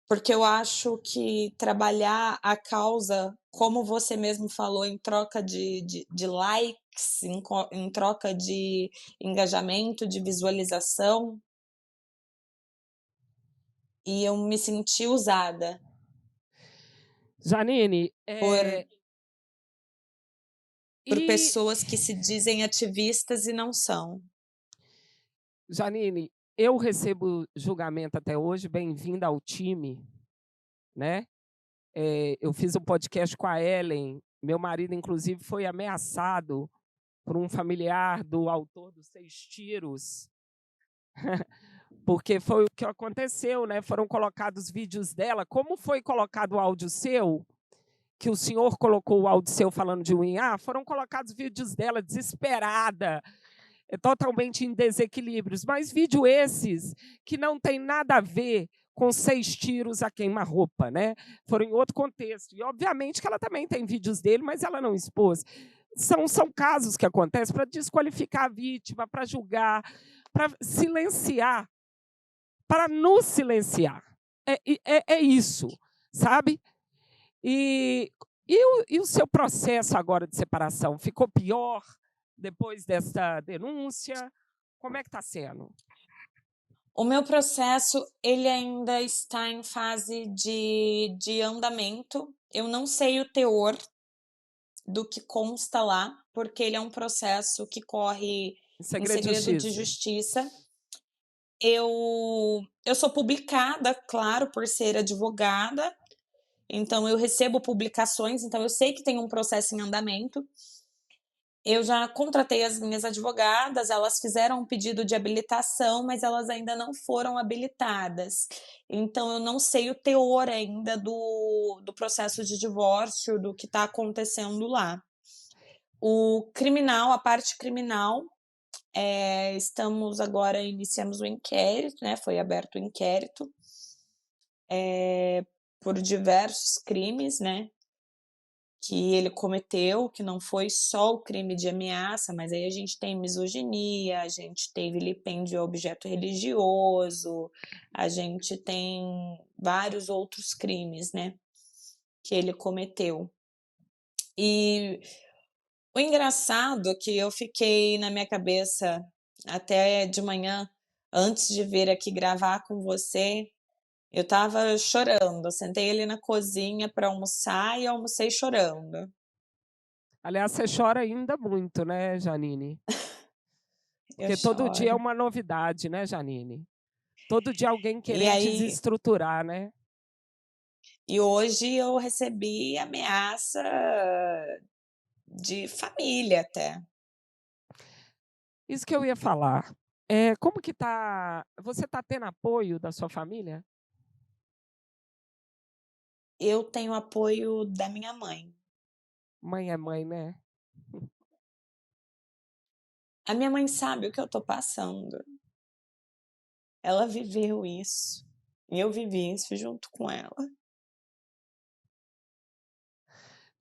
porque eu acho que trabalhar a causa, como você mesmo falou, em troca de likes, em troca de engajamento, de visualização, e eu me senti usada Janine, por e pessoas que se dizem ativistas e não são. Janine, eu recebo julgamento até hoje, bem-vinda ao time, né? Eu fiz um podcast com a Ellen, meu marido, inclusive, foi ameaçado por um familiar do autor dos 6 tiros, porque foi o que aconteceu, né? Foram colocados vídeos dela. Como foi colocado o áudio seu, que o senhor colocou o áudio seu falando de unha, foram colocados vídeos dela desesperada, totalmente em desequilíbrios, mas vídeo esses que não tem nada a ver com 6 tiros a queima-roupa, né? Foram em outro contexto. E, obviamente, que ela também tem vídeos dele, mas ela não expôs. São casos que acontecem para desqualificar a vítima, para julgar, para silenciar, para nos silenciar. É isso, sabe? E, e o seu processo agora de separação ficou pior depois dessa denúncia? Como é que está sendo? O meu processo, ele ainda está em fase de andamento. Eu não sei o teor do que consta lá, porque ele é um processo que corre em Segredo de segredo de justiça. justiça. Eu sou publicada, claro, por ser advogada, então eu recebo publicações, então eu sei que tem um processo em andamento. Eu já contratei as minhas advogadas, elas fizeram um pedido de habilitação, mas elas ainda não foram habilitadas. Então eu não sei o teor ainda do processo de divórcio, do que está acontecendo lá. O criminal, a parte criminal, estamos agora, iniciamos o inquérito, né? Foi aberto o inquérito por diversos crimes, né? Que ele cometeu, que não foi só o crime de ameaça, mas aí a gente tem misoginia, a gente tem vilipêndio a objeto religioso, a gente tem vários outros crimes, né, que ele cometeu. E o engraçado é que eu fiquei na minha cabeça até de manhã, antes de vir aqui gravar com você, Eu estava chorando, sentei ali na cozinha para almoçar e almocei chorando. Aliás, você chora ainda muito, né, Janine? Eu Porque todo dia é choro. uma novidade, né, Janine? Todo dia alguém E querendo aí desestruturar, né? e hoje eu recebi ameaça de família até. Isso que eu ia falar. Como que tá? Você está tendo apoio da sua família? Eu tenho apoio da minha mãe. Mãe é mãe, né? A minha mãe sabe o que eu tô passando. Ela viveu isso, e eu vivi isso junto com ela.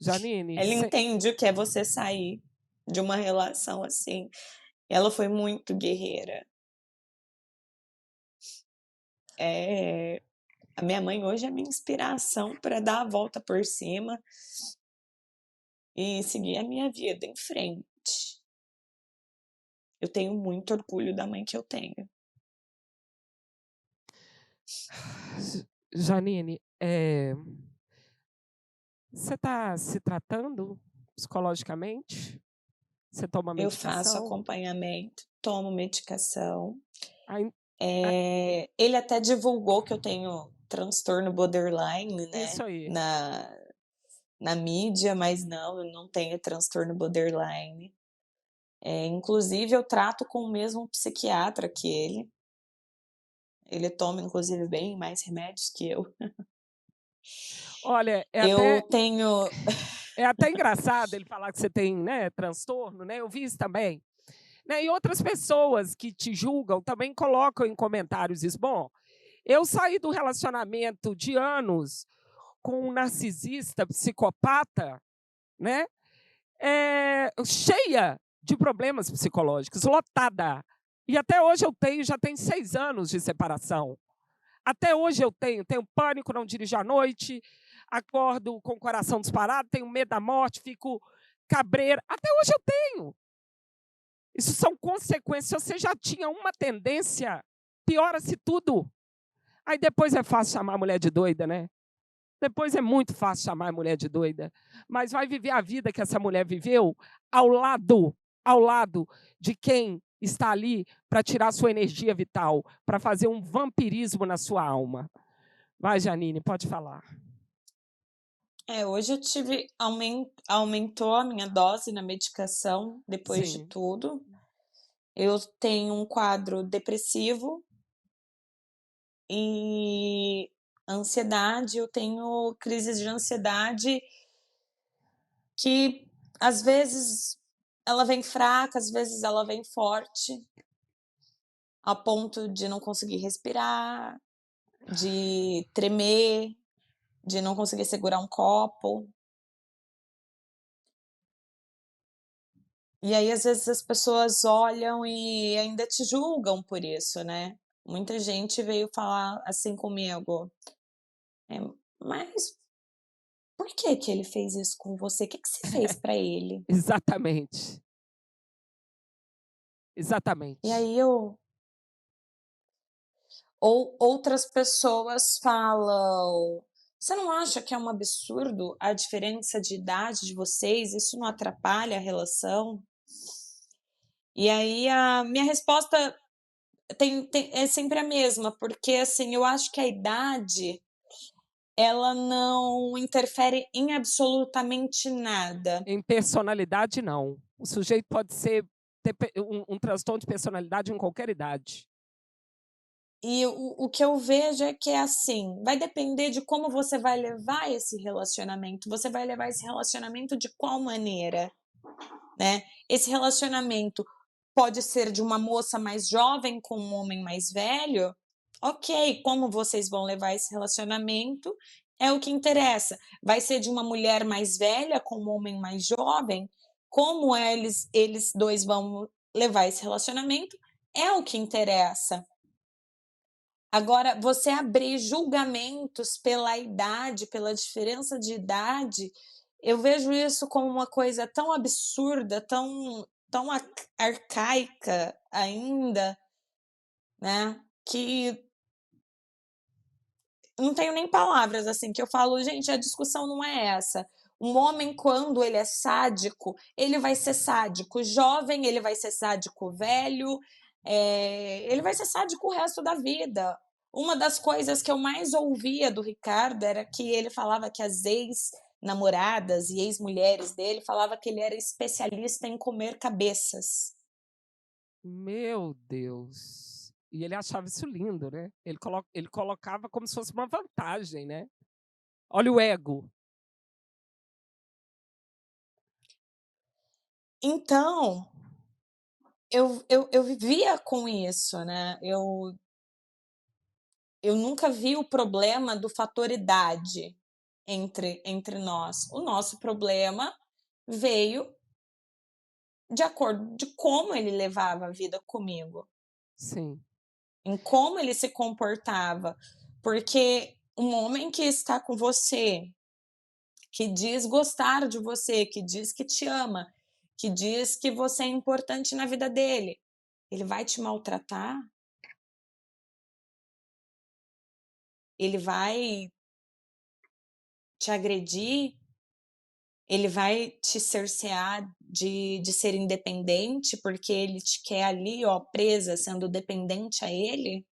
Janine, Ela entende o que é você sair de uma relação assim. Ela foi muito guerreira. Eh, a minha mãe hoje é minha inspiração para dar a volta por cima e seguir a minha vida em frente. Eu tenho muito orgulho da mãe que eu tenho. Janine, você está se tratando psicologicamente? Você toma Eu faço medicação? acompanhamento, tomo medicação. Ain a Ele até divulgou que eu tenho transtorno borderline, né, Isso aí. na mídia, mas não, eu não tenho transtorno borderline. Inclusive eu trato com o mesmo psiquiatra que ele. Ele toma inclusive bem mais remédios que eu. Olha, Eu tenho é até engraçado ele falar que você tem, né, transtorno, né, eu vi isso também. Né, e outras pessoas que te julgam também colocam em comentários isso. Bom, eu saí do relacionamento de anos com um narcisista, psicopata, né, cheia de problemas psicológicos, lotada. E até hoje eu tenho, já tem 6 anos de separação. Até hoje eu tenho pânico, não dirijo à noite, acordo com o coração disparado, tenho medo da morte, fico cabreira. Até hoje eu tenho. Isso são consequências. Se você já tinha uma tendência, piora-se tudo. Aí depois é fácil chamar a mulher de doida, né? Depois é muito fácil chamar a mulher de doida. Mas vai viver a vida que essa mulher viveu ao lado de quem está ali para tirar sua energia vital, para fazer um vampirismo na sua alma. Vai, Janine, pode falar. hoje eu tive aumentou a minha dose na medicação depois de Sim. tudo. Eu tenho um quadro depressivo e ansiedade, eu tenho crises de ansiedade que às vezes ela vem fraca, às vezes ela vem forte, a ponto de não conseguir respirar, de tremer, de não conseguir segurar um copo. E aí, às vezes, as pessoas olham e ainda te julgam por isso, né. Muita gente veio falar assim comigo, eh: "Mas por que que ele fez isso com você? O que que você fez pra ele?". Exatamente. E Exatamente. aí eu ou outras pessoas falam: "Você não acha que é um absurdo a diferença de idade de vocês? Isso não atrapalha a relação?". E aí a minha resposta é sempre a mesma, porque, assim, eu acho que a idade, ela não interfere em absolutamente nada. Em personalidade, não. O sujeito pode ter um transtorno de personalidade em qualquer idade. E o que eu vejo é que é assim, vai depender de como você vai levar esse relacionamento. Você vai levar esse relacionamento de qual maneira, né? Esse relacionamento pode ser de uma moça mais jovem com um homem mais velho, ok, como vocês vão levar esse relacionamento é o que interessa. Vai ser de uma mulher mais velha com um homem mais jovem, como eles dois vão levar esse relacionamento é o que interessa. Agora, você abrir julgamentos pela idade, pela diferença de idade, eu vejo isso como uma coisa tão absurda, tão arcaica ainda, né, que não tenho nem palavras, assim, que eu falo: "Gente, a discussão não é essa". Um homem, quando ele é sádico, ele vai ser sádico jovem, ele vai ser sádico velho, ele vai ser sádico o resto da vida. Uma das coisas que eu mais ouvia do Ricardo era que ele falava que as ex-namoradas e ex-mulheres dele falava que ele era especialista em comer cabeças. Meu Deus! E ele achava isso lindo, né? Ele colocava como se fosse uma vantagem, né? Olha o ego. Então, eu vivia com isso, né, eu nunca vi o problema do fator idade entre nós. O nosso problema veio de acordo de como ele levava a vida comigo, Sim. em como ele se comportava, porque um homem que está com você, que diz gostar de você, que diz que te ama, que diz que você é importante na vida dele, ele vai te maltratar? Ele vai te agredir? Ele vai te cercear de ser independente, porque ele te quer ali, ó, presa, sendo dependente a ele?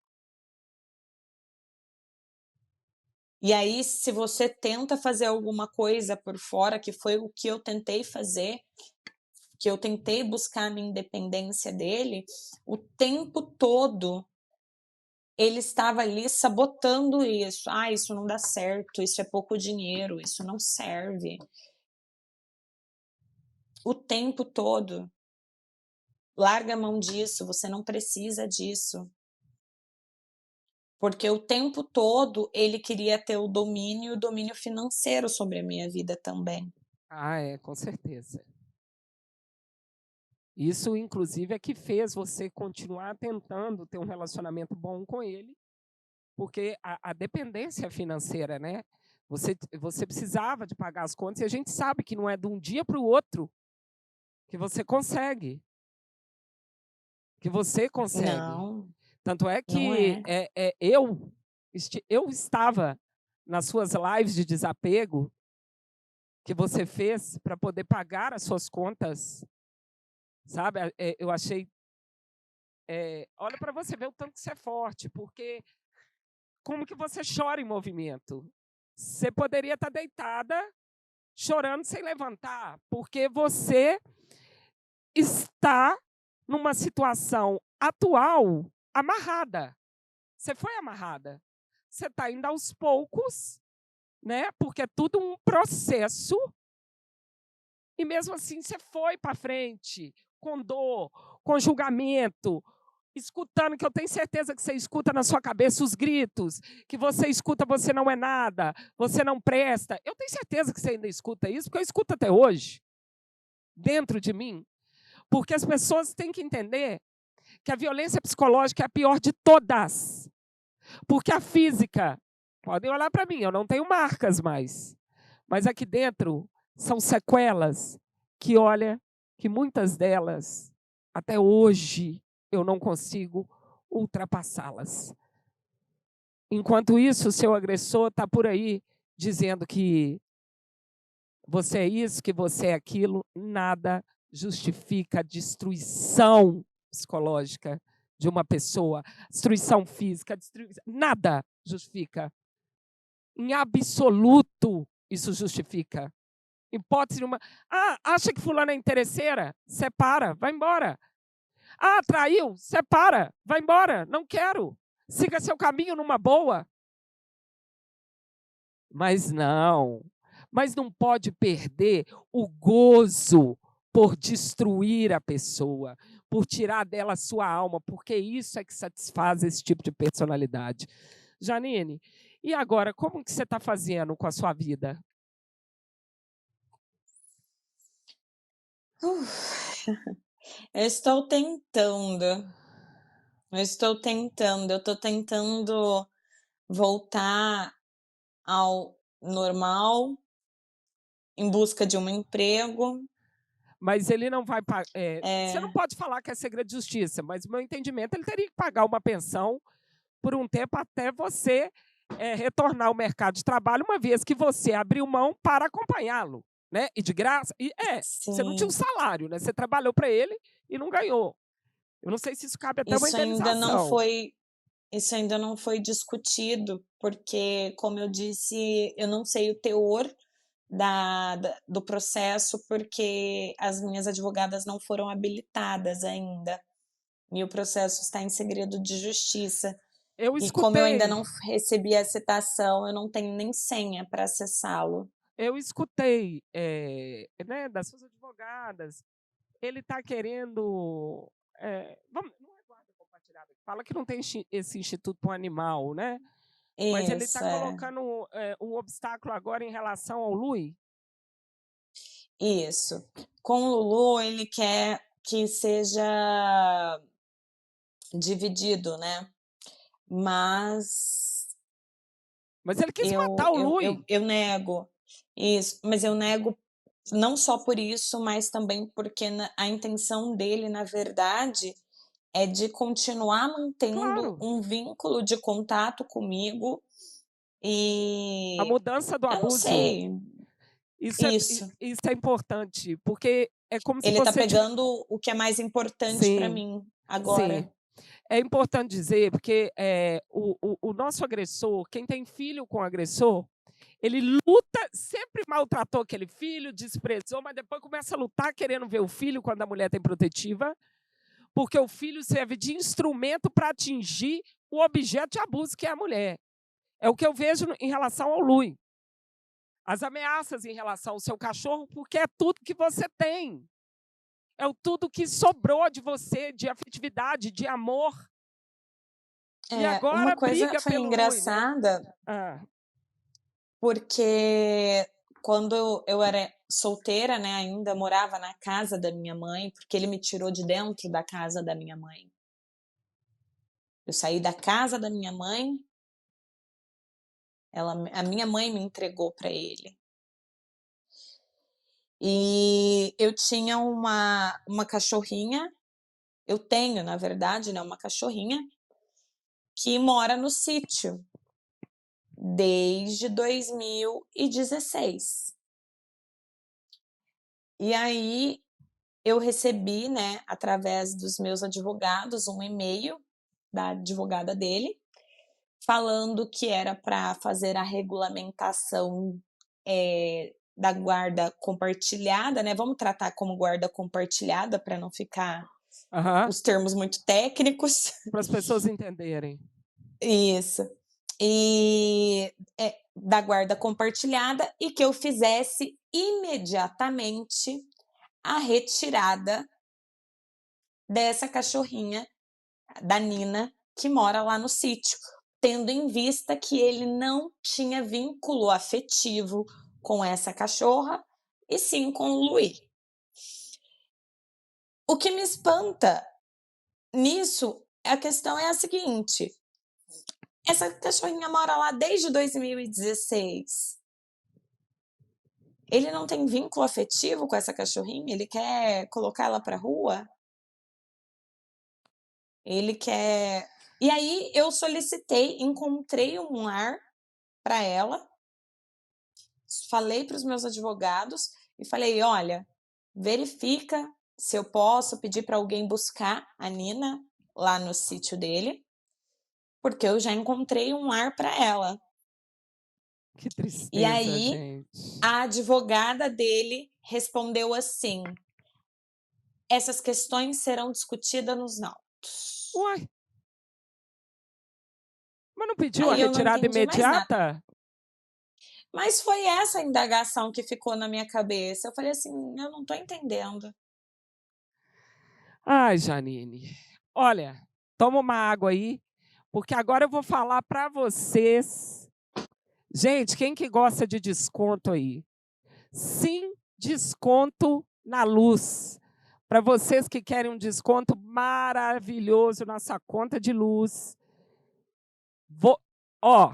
E aí, se você tenta fazer alguma coisa por fora, que foi o que eu tentei fazer, que eu tentei buscar a minha independência dele, o tempo todo ele estava ali sabotando isso. "Ah, isso não dá certo, isso é pouco dinheiro, isso não serve". O tempo todo. "Larga a mão disso, você não precisa disso". Porque o tempo todo ele queria ter o domínio financeiro sobre a minha vida também. Ah, é, com certeza. Isso, inclusive, é que fez você continuar tentando ter um relacionamento bom com ele, porque a dependência financeira, né? Você precisava de pagar as contas e a gente sabe que não é de um dia para o outro que você consegue. Que você consegue. Não, Tanto é não que é. eu estava nas suas lives de desapego que você fez para poder pagar as suas contas, sabe? Eu achei. Olha para você ver o tanto que você é forte, porque como que você chora em movimento? Você poderia estar deitada, chorando sem levantar, porque você está numa situação atual amarrada. Você foi amarrada. Você está indo aos poucos, né? Porque é tudo um processo. E mesmo assim você foi para frente, com dor, com julgamento, escutando, que eu tenho certeza que você escuta na sua cabeça os gritos, que você escuta, você não é nada, você não presta. Eu tenho certeza que você ainda escuta isso, porque eu escuto até hoje, dentro de mim. Porque as pessoas têm que entender que a violência psicológica é a pior de todas. Porque a física, podem olhar para mim, eu não tenho marcas mais. Mas aqui dentro são sequelas que, olha, que muitas delas, até hoje, eu não consigo ultrapassá-las. Enquanto isso, o seu agressor está por aí dizendo que você é isso, que você é aquilo, nada justifica a destruição psicológica de uma pessoa, destruição física, nada justifica. Em absoluto, isso justifica. Hipótese nenhuma. Ah, acha que fulano é interesseira? Separa, vai embora. Ah, traiu? Separa, vai embora. Não quero. Siga seu caminho numa boa. Mas não pode perder o gozo por destruir a pessoa, por tirar dela a sua alma, porque isso é que satisfaz esse tipo de personalidade. Janine, e agora, como que você está fazendo com a sua vida? Eu estou tentando, eu estou tentando voltar ao normal, em busca de um emprego. Mas ele não vai pagar. Você não É, pode falar que é segredo de justiça, mas, no meu entendimento, ele teria que pagar uma pensão por um tempo até você retornar ao mercado de trabalho, uma vez que você abriu mão para acompanhá-lo, né? E de graça. Você não tinha um Sim. salário, né? Você trabalhou para ele e não ganhou. Eu não sei se isso cabe até uma Isso ainda não indenização. foi isso ainda não foi discutido, porque, como eu disse, eu não sei o teor do processo, porque as minhas advogadas não foram habilitadas ainda, e o processo está em segredo de justiça. Eu E como eu ainda escutei, não recebi a citação, eu não tenho nem senha para acessá-lo. eu escutei, né, das suas advogadas, ele está querendo, não é guarda compartilhada, fala que não tem esse instituto para o animal, né? Mas ele está Isso, é. colocando um obstáculo agora em relação ao Lui? Isso. Com o Lulu, ele quer que seja dividido, né, mas Mas ele quis eu matar o eu eu Lui. eu nego. Isso, mas eu nego não só por isso, mas também porque a intenção dele, na verdade, é de continuar mantendo Claro, um vínculo de contato comigo, a e mudança do eu não abuso, sei. isso Isso. isso é importante, porque é como se Ele tá você pegando o que é mais importante para sim, mim, sim. agora. É importante dizer, porque o nosso agressor, quem tem filho com agressor, ele luta, sempre maltratou aquele filho, desprezou, mas depois começa a lutar querendo ver o filho quando a mulher tem protetiva, porque o filho serve de instrumento para atingir o objeto de abuso, que é a mulher. É o que eu vejo em relação ao Lui. As ameaças em relação ao seu cachorro, porque é tudo que você tem. É tudo que sobrou de você, de afetividade, de amor. E É, uma agora coisa briga foi pelo Lui, né? engraçada, Ah, porque quando eu era solteira, né, ainda morava na casa da minha mãe, porque ele me tirou de dentro da casa da minha mãe. Eu saí da casa da minha mãe, a minha mãe me entregou para ele. E eu tinha uma cachorrinha, eu tenho, na verdade, né, uma cachorrinha que mora no sítio desde 2016. E aí eu recebi, né, através dos meus advogados, um e-mail da advogada dele, falando que era para fazer a regulamentação, da guarda compartilhada, né, vamos tratar como guarda compartilhada para não ficar aham, os termos muito técnicos. para as pessoas entenderem. Isso. E, da guarda compartilhada, e que eu fizesse imediatamente a retirada dessa cachorrinha, da Nina, que mora lá no sítio, tendo em vista que ele não tinha vínculo afetivo com essa cachorra, e sim com o Louis. O que me espanta nisso, a questão é a seguinte: essa cachorrinha mora lá desde 2016. Ele não tem vínculo afetivo com essa cachorrinha? Ele quer colocar ela pra rua? Ele quer E aí eu solicitei, encontrei um lar para ela, falei para os meus advogados e falei: "Olha, verifica se eu posso pedir para alguém buscar a Nina lá no sítio dele, porque eu já encontrei um lar para ela". Que E tristeza, aí gente. a advogada dele respondeu assim: "Essas questões serão discutidas nos autos". Uai, mas não pediu a Aí eu não retirada entendi mais nada. imediata? Mas foi essa a indagação que ficou na minha cabeça. Eu falei assim: "Eu não tô entendendo". Ai, Janine, olha, toma uma água aí, porque agora eu vou falar para vocês. Gente, quem que gosta de desconto aí? Sim, desconto na luz. Para vocês que querem um desconto maravilhoso na sua conta de luz. Ó,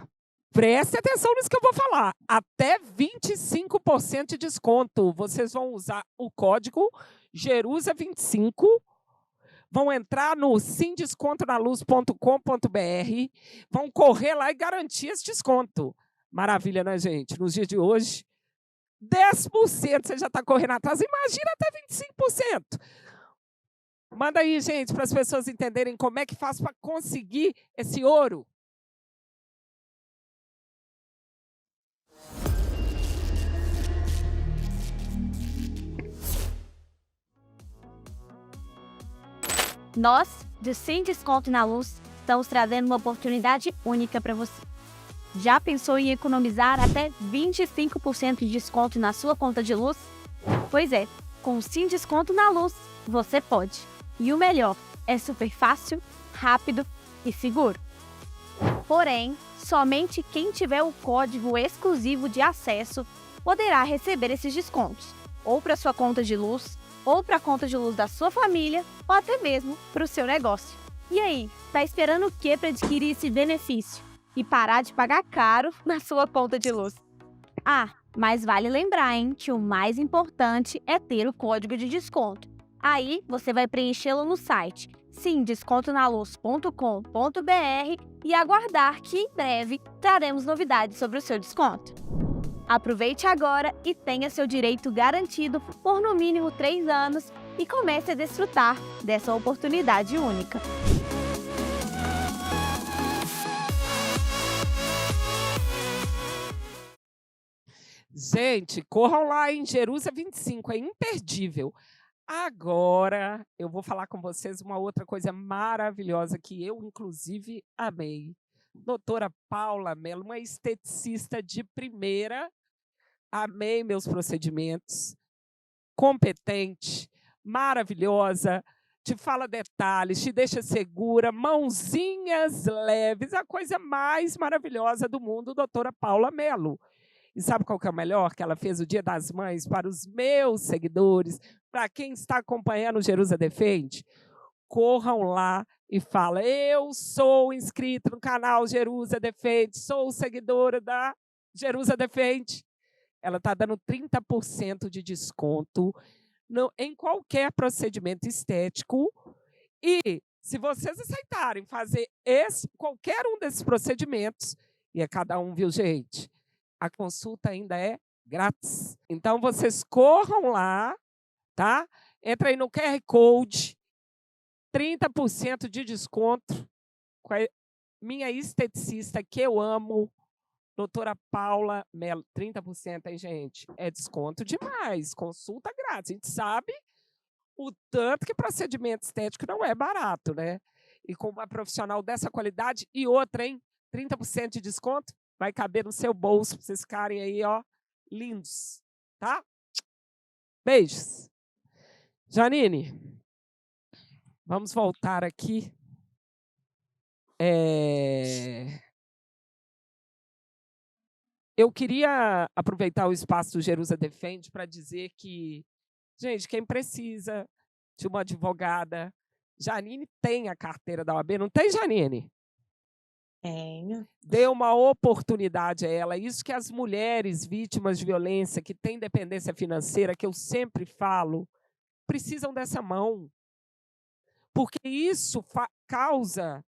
preste atenção nisso que eu vou falar. Até 25% de desconto. Vocês vão usar o código Jerusa25 vão entrar no simdescontonaluz.com.br, vão correr lá e garantir esse desconto. Maravilha, né, gente? Nos dias de hoje, 10% você já está correndo atrás, imagina até 25%. Manda aí, gente, para as pessoas entenderem como é que faz para conseguir esse ouro. Nós, do Sem Desconto na Luz, estamos trazendo uma oportunidade única para você. Já pensou em economizar até 25% de desconto na sua conta de luz? Pois é, com o Sem Desconto na Luz, você pode. E o melhor, é super fácil, rápido e seguro. Porém, somente quem tiver o código exclusivo de acesso poderá receber esses descontos, ou para sua conta de luz, ou para a conta de luz da sua família, ou até mesmo para o seu negócio. E aí, tá esperando o que para adquirir esse benefício? E parar de pagar caro na sua conta de luz? Ah, mas vale lembrar, hein, que o mais importante é ter o código de desconto. Aí, você vai preenchê-lo no site simdescontonaluz.com.br e aguardar que em breve traremos novidades sobre o seu desconto. Aproveite agora e tenha seu direito garantido por no mínimo 3 anos e comece a desfrutar dessa oportunidade única. Gente, corram lá em Jerusa 25, é imperdível. Agora, eu vou falar com vocês uma outra coisa maravilhosa que eu, inclusive, amei. Doutora Paula Mello, uma esteticista de primeira, amei meus procedimentos, competente, maravilhosa, te fala detalhes, te deixa segura, mãozinhas leves, a coisa mais maravilhosa do mundo, doutora Paula Mello. E sabe qual que é o melhor? Que ela fez o Dia das Mães para os meus seguidores, para quem está acompanhando o Jerusa Defende. Corram lá e fala, eu sou inscrito no canal Jerusa Defende, sou seguidora da Jerusa Defende. Ela está dando 30% de desconto em qualquer procedimento estético. E se vocês aceitarem fazer qualquer um desses procedimentos, e é cada um, viu, gente? A consulta ainda é grátis. Então, vocês corram lá, tá? Entra aí no QR Code, 30% de desconto com a minha esteticista, que eu amo, doutora Paula Mello. 30%, hein, gente? É desconto demais, consulta grátis. A gente sabe o tanto que procedimento estético não é barato, né? E com uma profissional dessa qualidade, e outra, hein? 30% de desconto, vai caber no seu bolso, para vocês ficarem aí, ó, lindos, tá? Beijos. Janine, vamos voltar aqui. Eu queria aproveitar o espaço do Jerusa Defende para dizer que, gente, quem precisa de uma advogada, Janine tem a carteira da OAB, não tem, Janine? Tenho. Dê uma oportunidade a ela. Isso que as mulheres vítimas de violência, que têm dependência financeira, que eu sempre falo, precisam dessa mão. Porque isso causa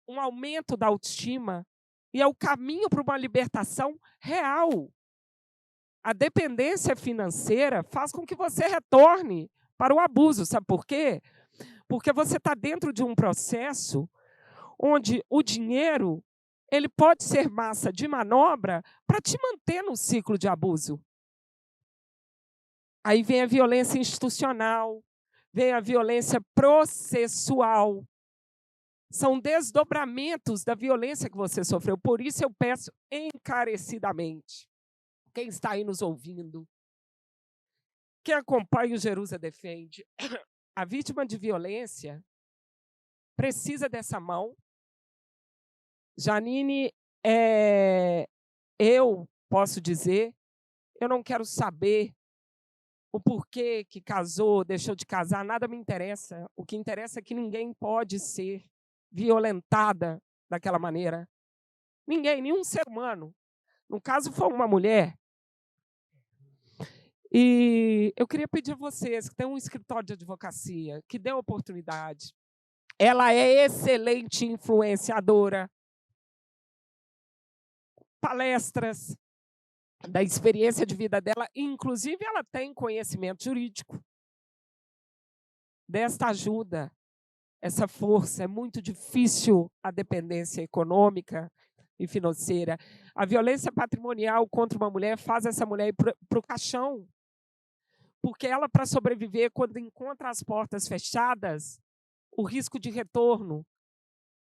um aumento da autoestima e é o caminho para uma libertação real. A dependência financeira faz com que você retorne para o abuso. Sabe por quê? Porque você está dentro de um processo onde o dinheiro ele pode ser massa de manobra para te manter no ciclo de abuso. Aí vem a violência institucional, vem a violência processual. São desdobramentos da violência que você sofreu. Por isso eu peço encarecidamente, quem está aí nos ouvindo, quem acompanha o Jerusa Defende, a vítima de violência precisa dessa mão. Janine, eu posso dizer, eu não quero saber o porquê que casou, deixou de casar, nada me interessa. O que interessa é que ninguém pode ser violentada daquela maneira. Ninguém, nenhum ser humano. No caso, foi uma mulher. E eu queria pedir a vocês que têm um escritório de advocacia, que dê oportunidade. Ela é excelente influenciadora. Palestras da experiência de vida dela, inclusive ela tem conhecimento jurídico. Desta ajuda, essa força. É muito difícil a dependência econômica e financeira. A violência patrimonial contra uma mulher faz essa mulher ir para o caixão. Porque ela, para sobreviver, quando encontra as portas fechadas, o risco de retorno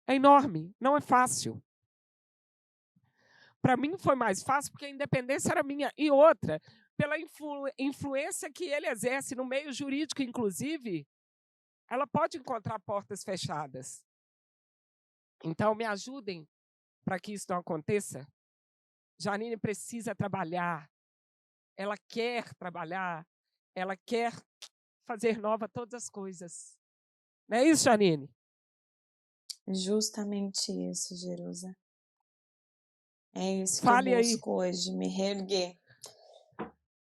é enorme, não é fácil. Para mim foi mais fácil porque a independência era minha. E outra, pela influência que ele exerce no meio jurídico, inclusive, ela pode encontrar portas fechadas. Então, me ajudem para que isso não aconteça. Janine precisa trabalhar. Ela quer trabalhar. Ela quer fazer nova todas as coisas. Não é isso, Janine? Justamente isso, Jerusa. É isso que Fale eu aí. busco hoje, me reerguer.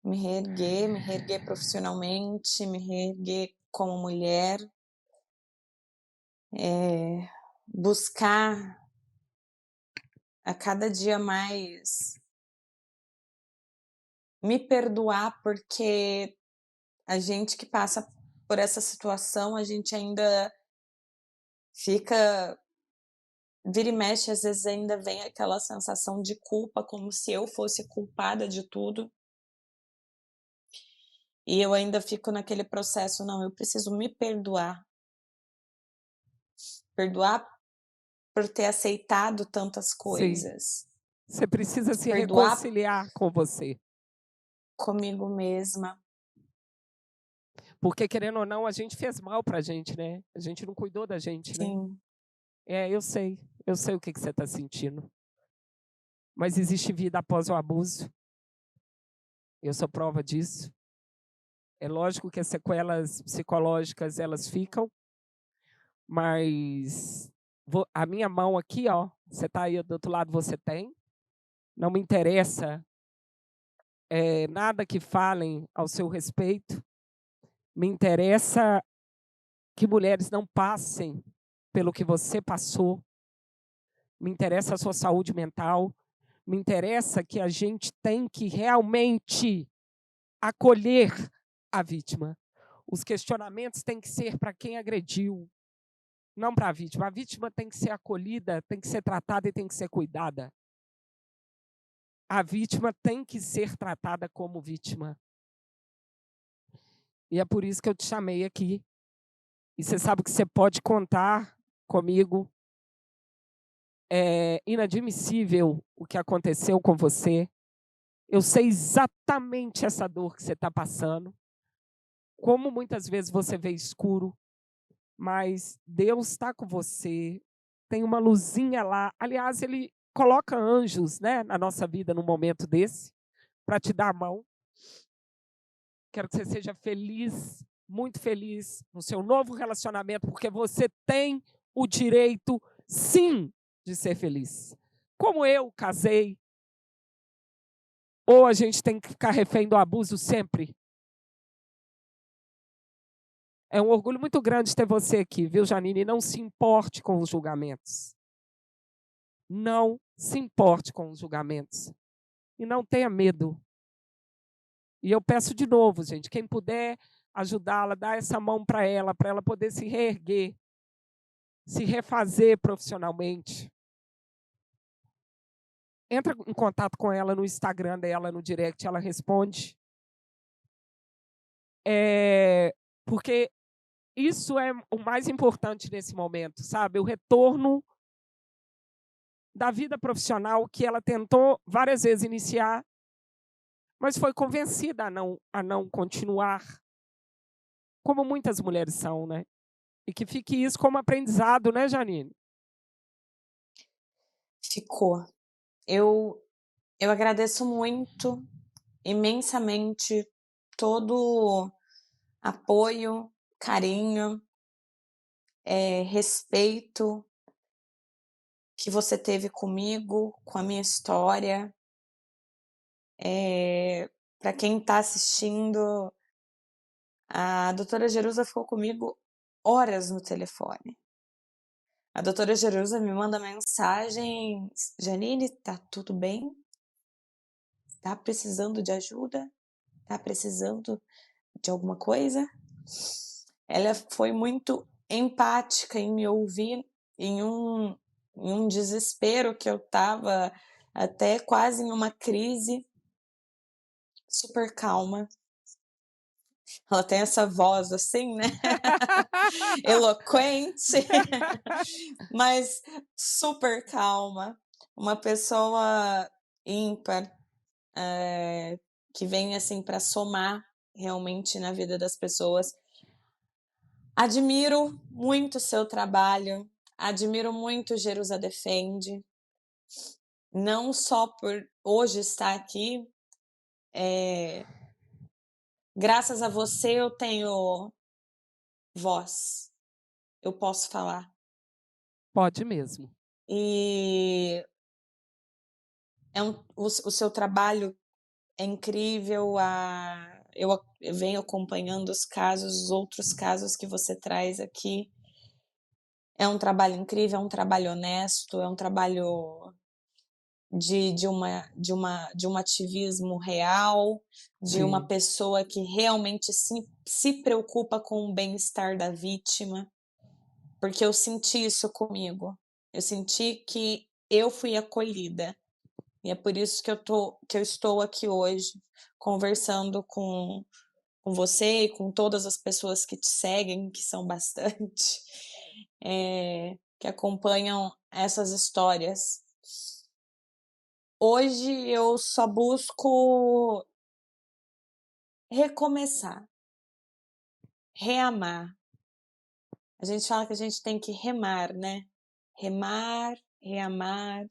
Me reerguer profissionalmente, me reerguer como mulher. Buscar a cada dia mais me perdoar, porque a gente que passa por essa situação, a gente ainda fica, vira e mexe, às vezes ainda vem aquela sensação de culpa, como se eu fosse culpada de tudo. E eu ainda fico naquele processo, não, eu preciso me perdoar. Perdoar por ter aceitado tantas coisas. Você precisa se Perdoar reconciliar com você. comigo mesma. Porque, querendo ou não, a gente fez mal para a gente, né? A gente não cuidou da gente, né? Sim. Eu sei o que você está sentindo. Mas existe vida após o abuso. Eu sou prova disso. É lógico que as sequelas psicológicas, elas ficam, mas a minha mão aqui, ó, você está aí do outro lado, você tem. Não me interessa nada que falem ao seu respeito. Me interessa que mulheres não passem pelo que você passou. Me interessa a sua saúde mental. Me interessa que a gente tem que realmente acolher a vítima. Os questionamentos têm que ser para quem agrediu, não para a vítima. A vítima tem que ser acolhida, tem que ser tratada e tem que ser cuidada. A vítima tem que ser tratada como vítima. E é por isso que eu te chamei aqui. E você sabe que você pode contar comigo. É inadmissível o que aconteceu com você. Eu sei exatamente essa dor que você está passando. Como muitas vezes você vê escuro, mas Deus está com você. Tem uma luzinha lá. Aliás, Ele coloca anjos, né, na nossa vida num momento desse, para te dar a mão. Quero que você seja feliz, muito feliz no seu novo relacionamento, porque você tem o direito, sim, de ser feliz. Como eu casei, ou a gente tem que ficar refém do abuso sempre? É um orgulho muito grande ter você aqui, viu, Janine? Não se importe com os julgamentos. Não se importe com os julgamentos. E não tenha medo. E eu peço de novo, gente, quem puder ajudá-la, dar essa mão para ela poder se reerguer, se refazer profissionalmente. Entra em contato com ela no Instagram dela, no direct, ela responde. Porque isso é o mais importante nesse momento, sabe? O retorno da vida profissional que ela tentou várias vezes iniciar, mas foi convencida a não continuar, como muitas mulheres são, né? E que fique isso como aprendizado, né, Janine? Ficou. Eu agradeço muito, imensamente, todo apoio, carinho, respeito que você teve comigo, com a minha história. para quem está assistindo, a doutora Jerusa ficou comigo horas no telefone. A doutora Jerusa me manda mensagem: Janine, tá tudo bem? Tá precisando de ajuda? Tá precisando de alguma coisa? Ela foi muito empática em me ouvir em um desespero que eu estava, até quase em uma crise, super calma. Ela tem essa voz assim, né? Eloquente, mas super calma. Uma pessoa ímpar, que vem assim para somar realmente na vida das pessoas. Admiro muito o seu trabalho, admiro muito Jerusa Defende, não só por hoje estar aqui, graças a você eu tenho voz, eu posso falar. Pode mesmo. E o seu trabalho é incrível, eu venho acompanhando os outros casos que você traz aqui. É um trabalho incrível, é um trabalho honesto, é um trabalho de um ativismo real, de uma Sim. pessoa que realmente se preocupa com o bem-estar da vítima, porque eu senti isso comigo. Eu senti que eu fui acolhida. E é por isso que eu estou aqui hoje, conversando com você e com todas as pessoas que te seguem, que são bastante, que acompanham essas histórias. Hoje eu só busco recomeçar, reamar. A gente fala que a gente tem que remar, né? Remar, reamar.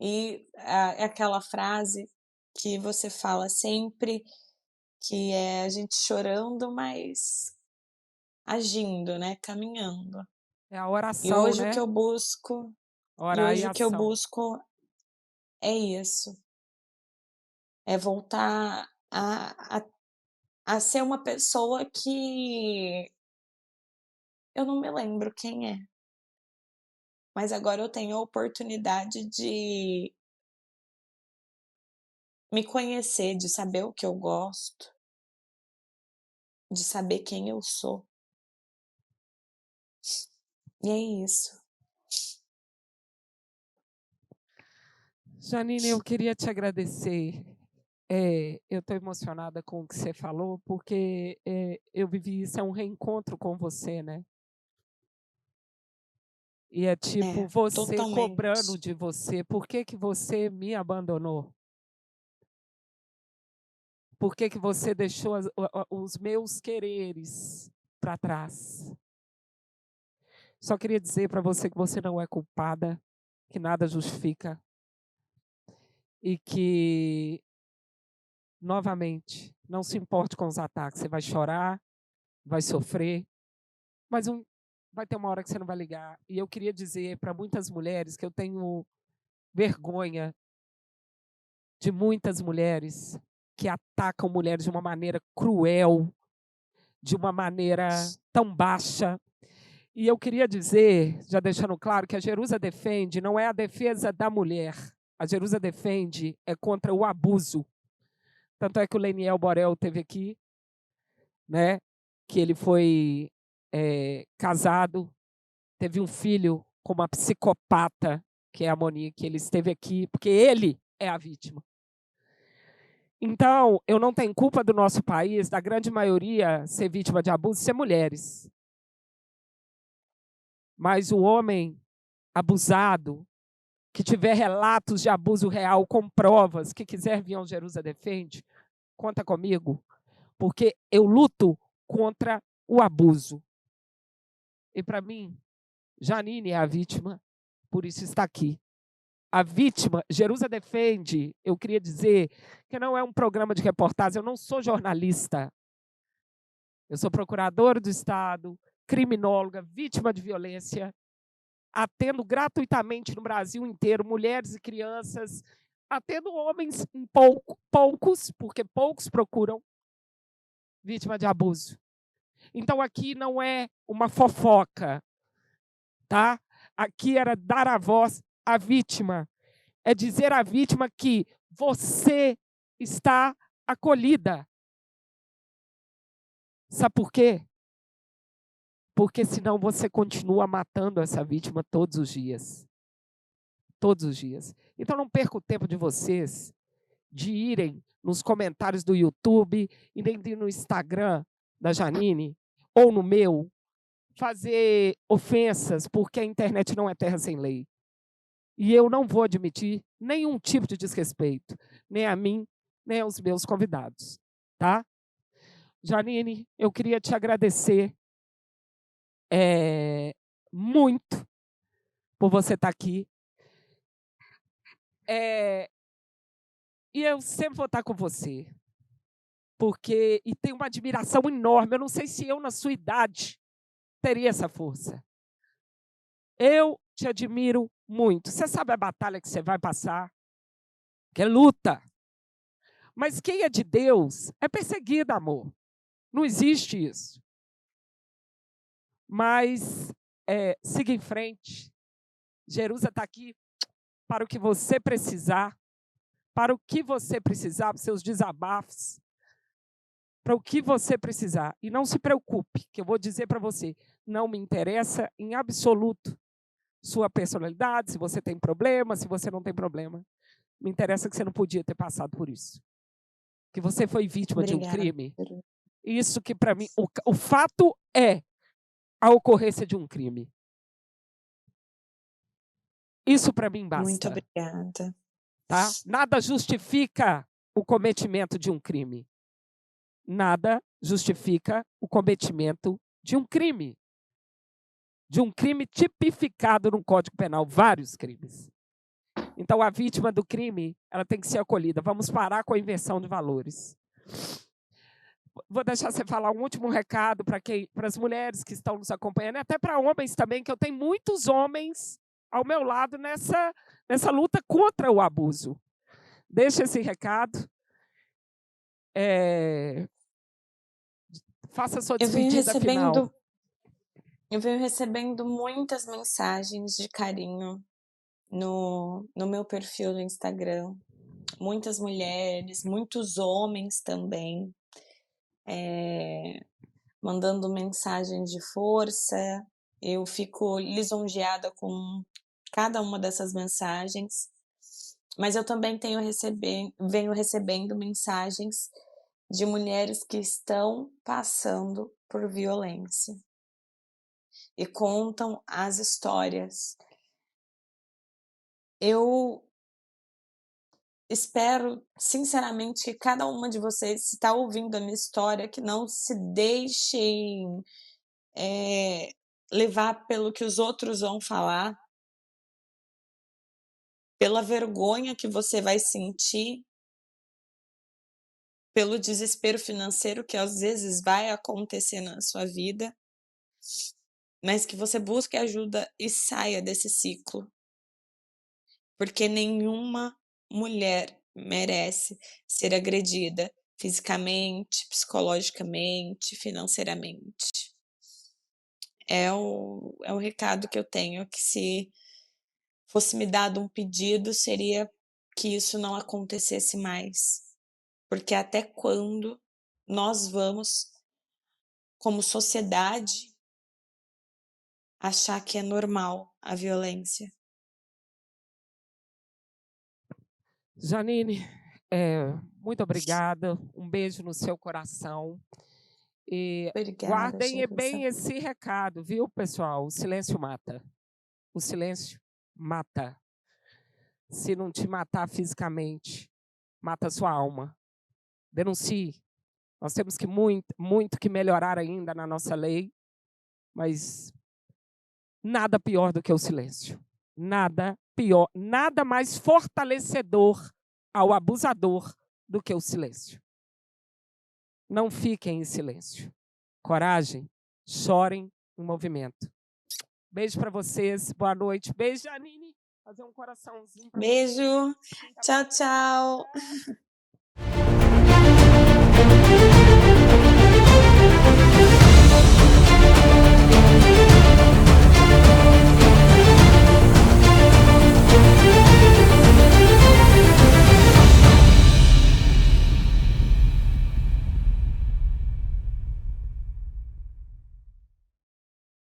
E é aquela frase que você fala sempre, que é a gente chorando, mas agindo, né? Caminhando. É a E oração, hoje o né? que eu busco, Orar e ação. é isso. É voltar a ser uma pessoa que eu não me lembro quem é. Mas agora eu tenho a oportunidade de me conhecer, de saber o que eu gosto, de saber quem eu sou. E é isso. Janine, eu queria te agradecer. Eu estou emocionada com o que você falou, porque eu vivi isso, é um reencontro com você, né? E é tipo você cobrando Totalmente. de você. Por que que você me abandonou? Por que que você deixou os meus quereres para trás? Só queria dizer para você que você não é culpada, que nada justifica. E que, novamente, não se importe com os ataques. Você vai chorar, vai sofrer, mas vai ter uma hora que você não vai ligar. E eu queria dizer para muitas mulheres que eu tenho vergonha de muitas mulheres que atacam mulheres de uma maneira cruel, de uma maneira tão baixa. E eu queria dizer, já deixando claro, que a Jerusa Defende não é a defesa da mulher. A Jerusa Defende é contra o abuso. Tanto é que o Leniel Borel esteve aqui, né? Que ele foi casado, teve um filho com uma psicopata, que é a Monique. Ele esteve aqui porque ele é a vítima. Então, eu não tenho culpa do nosso país, da grande maioria, ser vítima de abuso, ser mulheres. Mas o homem abusado, que tiver relatos de abuso real com provas, que quiser vir ao Jerusa Defende, conta comigo, porque eu luto contra o abuso. E para mim, Janine é a vítima, por isso está aqui. A vítima, Jerusa Defende, eu queria dizer que não é um programa de reportagem, eu não sou jornalista. Eu sou procuradora do Estado, criminóloga, vítima de violência, atendo gratuitamente no Brasil inteiro mulheres e crianças atendo homens poucos, porque poucos procuram vítima de abuso. Então, aqui não é uma fofoca, tá? Aqui era dar a voz à vítima. É dizer à vítima que você está acolhida. Sabe por quê? Porque senão você continua matando essa vítima todos os dias. Todos os dias. Então não perca o tempo de vocês de irem nos comentários do YouTube e nem no Instagram da Janine ou no meu fazer ofensas, porque a internet não é terra sem lei. E eu não vou admitir nenhum tipo de desrespeito, nem a mim, nem aos meus convidados, tá? Janine, eu queria te agradecer muito por você estar aqui. E eu sempre vou estar com você, porque tenho uma admiração enorme. Eu não sei se eu, na sua idade, teria essa força. Eu te admiro muito. Você sabe a batalha que você vai passar, que é luta. Mas quem é de Deus é perseguido, amor. Não existe isso. Mas siga em frente. Jerusa está aqui para o que você precisar, para o que você precisar, para os seus desabafos, para o que você precisar. E não se preocupe, que eu vou dizer para você, não me interessa em absoluto sua personalidade, se você tem problema, se você não tem problema. Me interessa que você não podia ter passado por isso. Que você foi vítima de um crime. Isso que, para mim, o fato é a ocorrência de um crime. Isso, para mim, basta. Muito obrigada. Tá? Nada justifica o cometimento de um crime. Nada justifica o cometimento de um crime. De um crime tipificado no Código Penal, vários crimes. Então, a vítima do crime, ela tem que ser acolhida. Vamos parar com a inversão de valores. Vou deixar você falar um último recado para as mulheres que estão nos acompanhando, e até para homens também, que eu tenho muitos homens ao meu lado nessa luta contra o abuso. Deixa esse recado. Faça a sua despedida final. Eu venho recebendo muitas mensagens de carinho no meu perfil do Instagram. Muitas mulheres, muitos homens também, mandando mensagens de força. Eu fico lisonjeada com cada uma dessas mensagens, mas eu também venho recebendo mensagens de mulheres que estão passando por violência e contam as histórias. Eu espero, sinceramente, que cada uma de vocês, se está ouvindo a minha história, que não se deixem levar pelo que os outros vão falar, pela vergonha que você vai sentir, pelo desespero financeiro que às vezes vai acontecer na sua vida, mas que você busque ajuda e saia desse ciclo. Porque nenhuma mulher merece ser agredida fisicamente, psicologicamente, financeiramente. É o recado que eu tenho, que se fosse me dado um pedido, seria que isso não acontecesse mais. Porque até quando nós vamos, como sociedade, achar que é normal a violência? Janine, muito obrigada. Um beijo no seu coração. E Obrigada, guardem Jerusa. bem esse recado, viu, pessoal? O silêncio mata. O silêncio mata. Se não te matar fisicamente, mata a sua alma. Denuncie. Nós temos que muito que melhorar ainda na nossa lei, mas nada pior do que o silêncio. Nada pior, nada mais fortalecedor ao abusador do que o silêncio. Não fiquem em silêncio. Coragem, chorem em movimento. Beijo para vocês, boa noite. Beijo, Janine. Fazer um coraçãozinho pra Beijo. você. Tchau, tchau.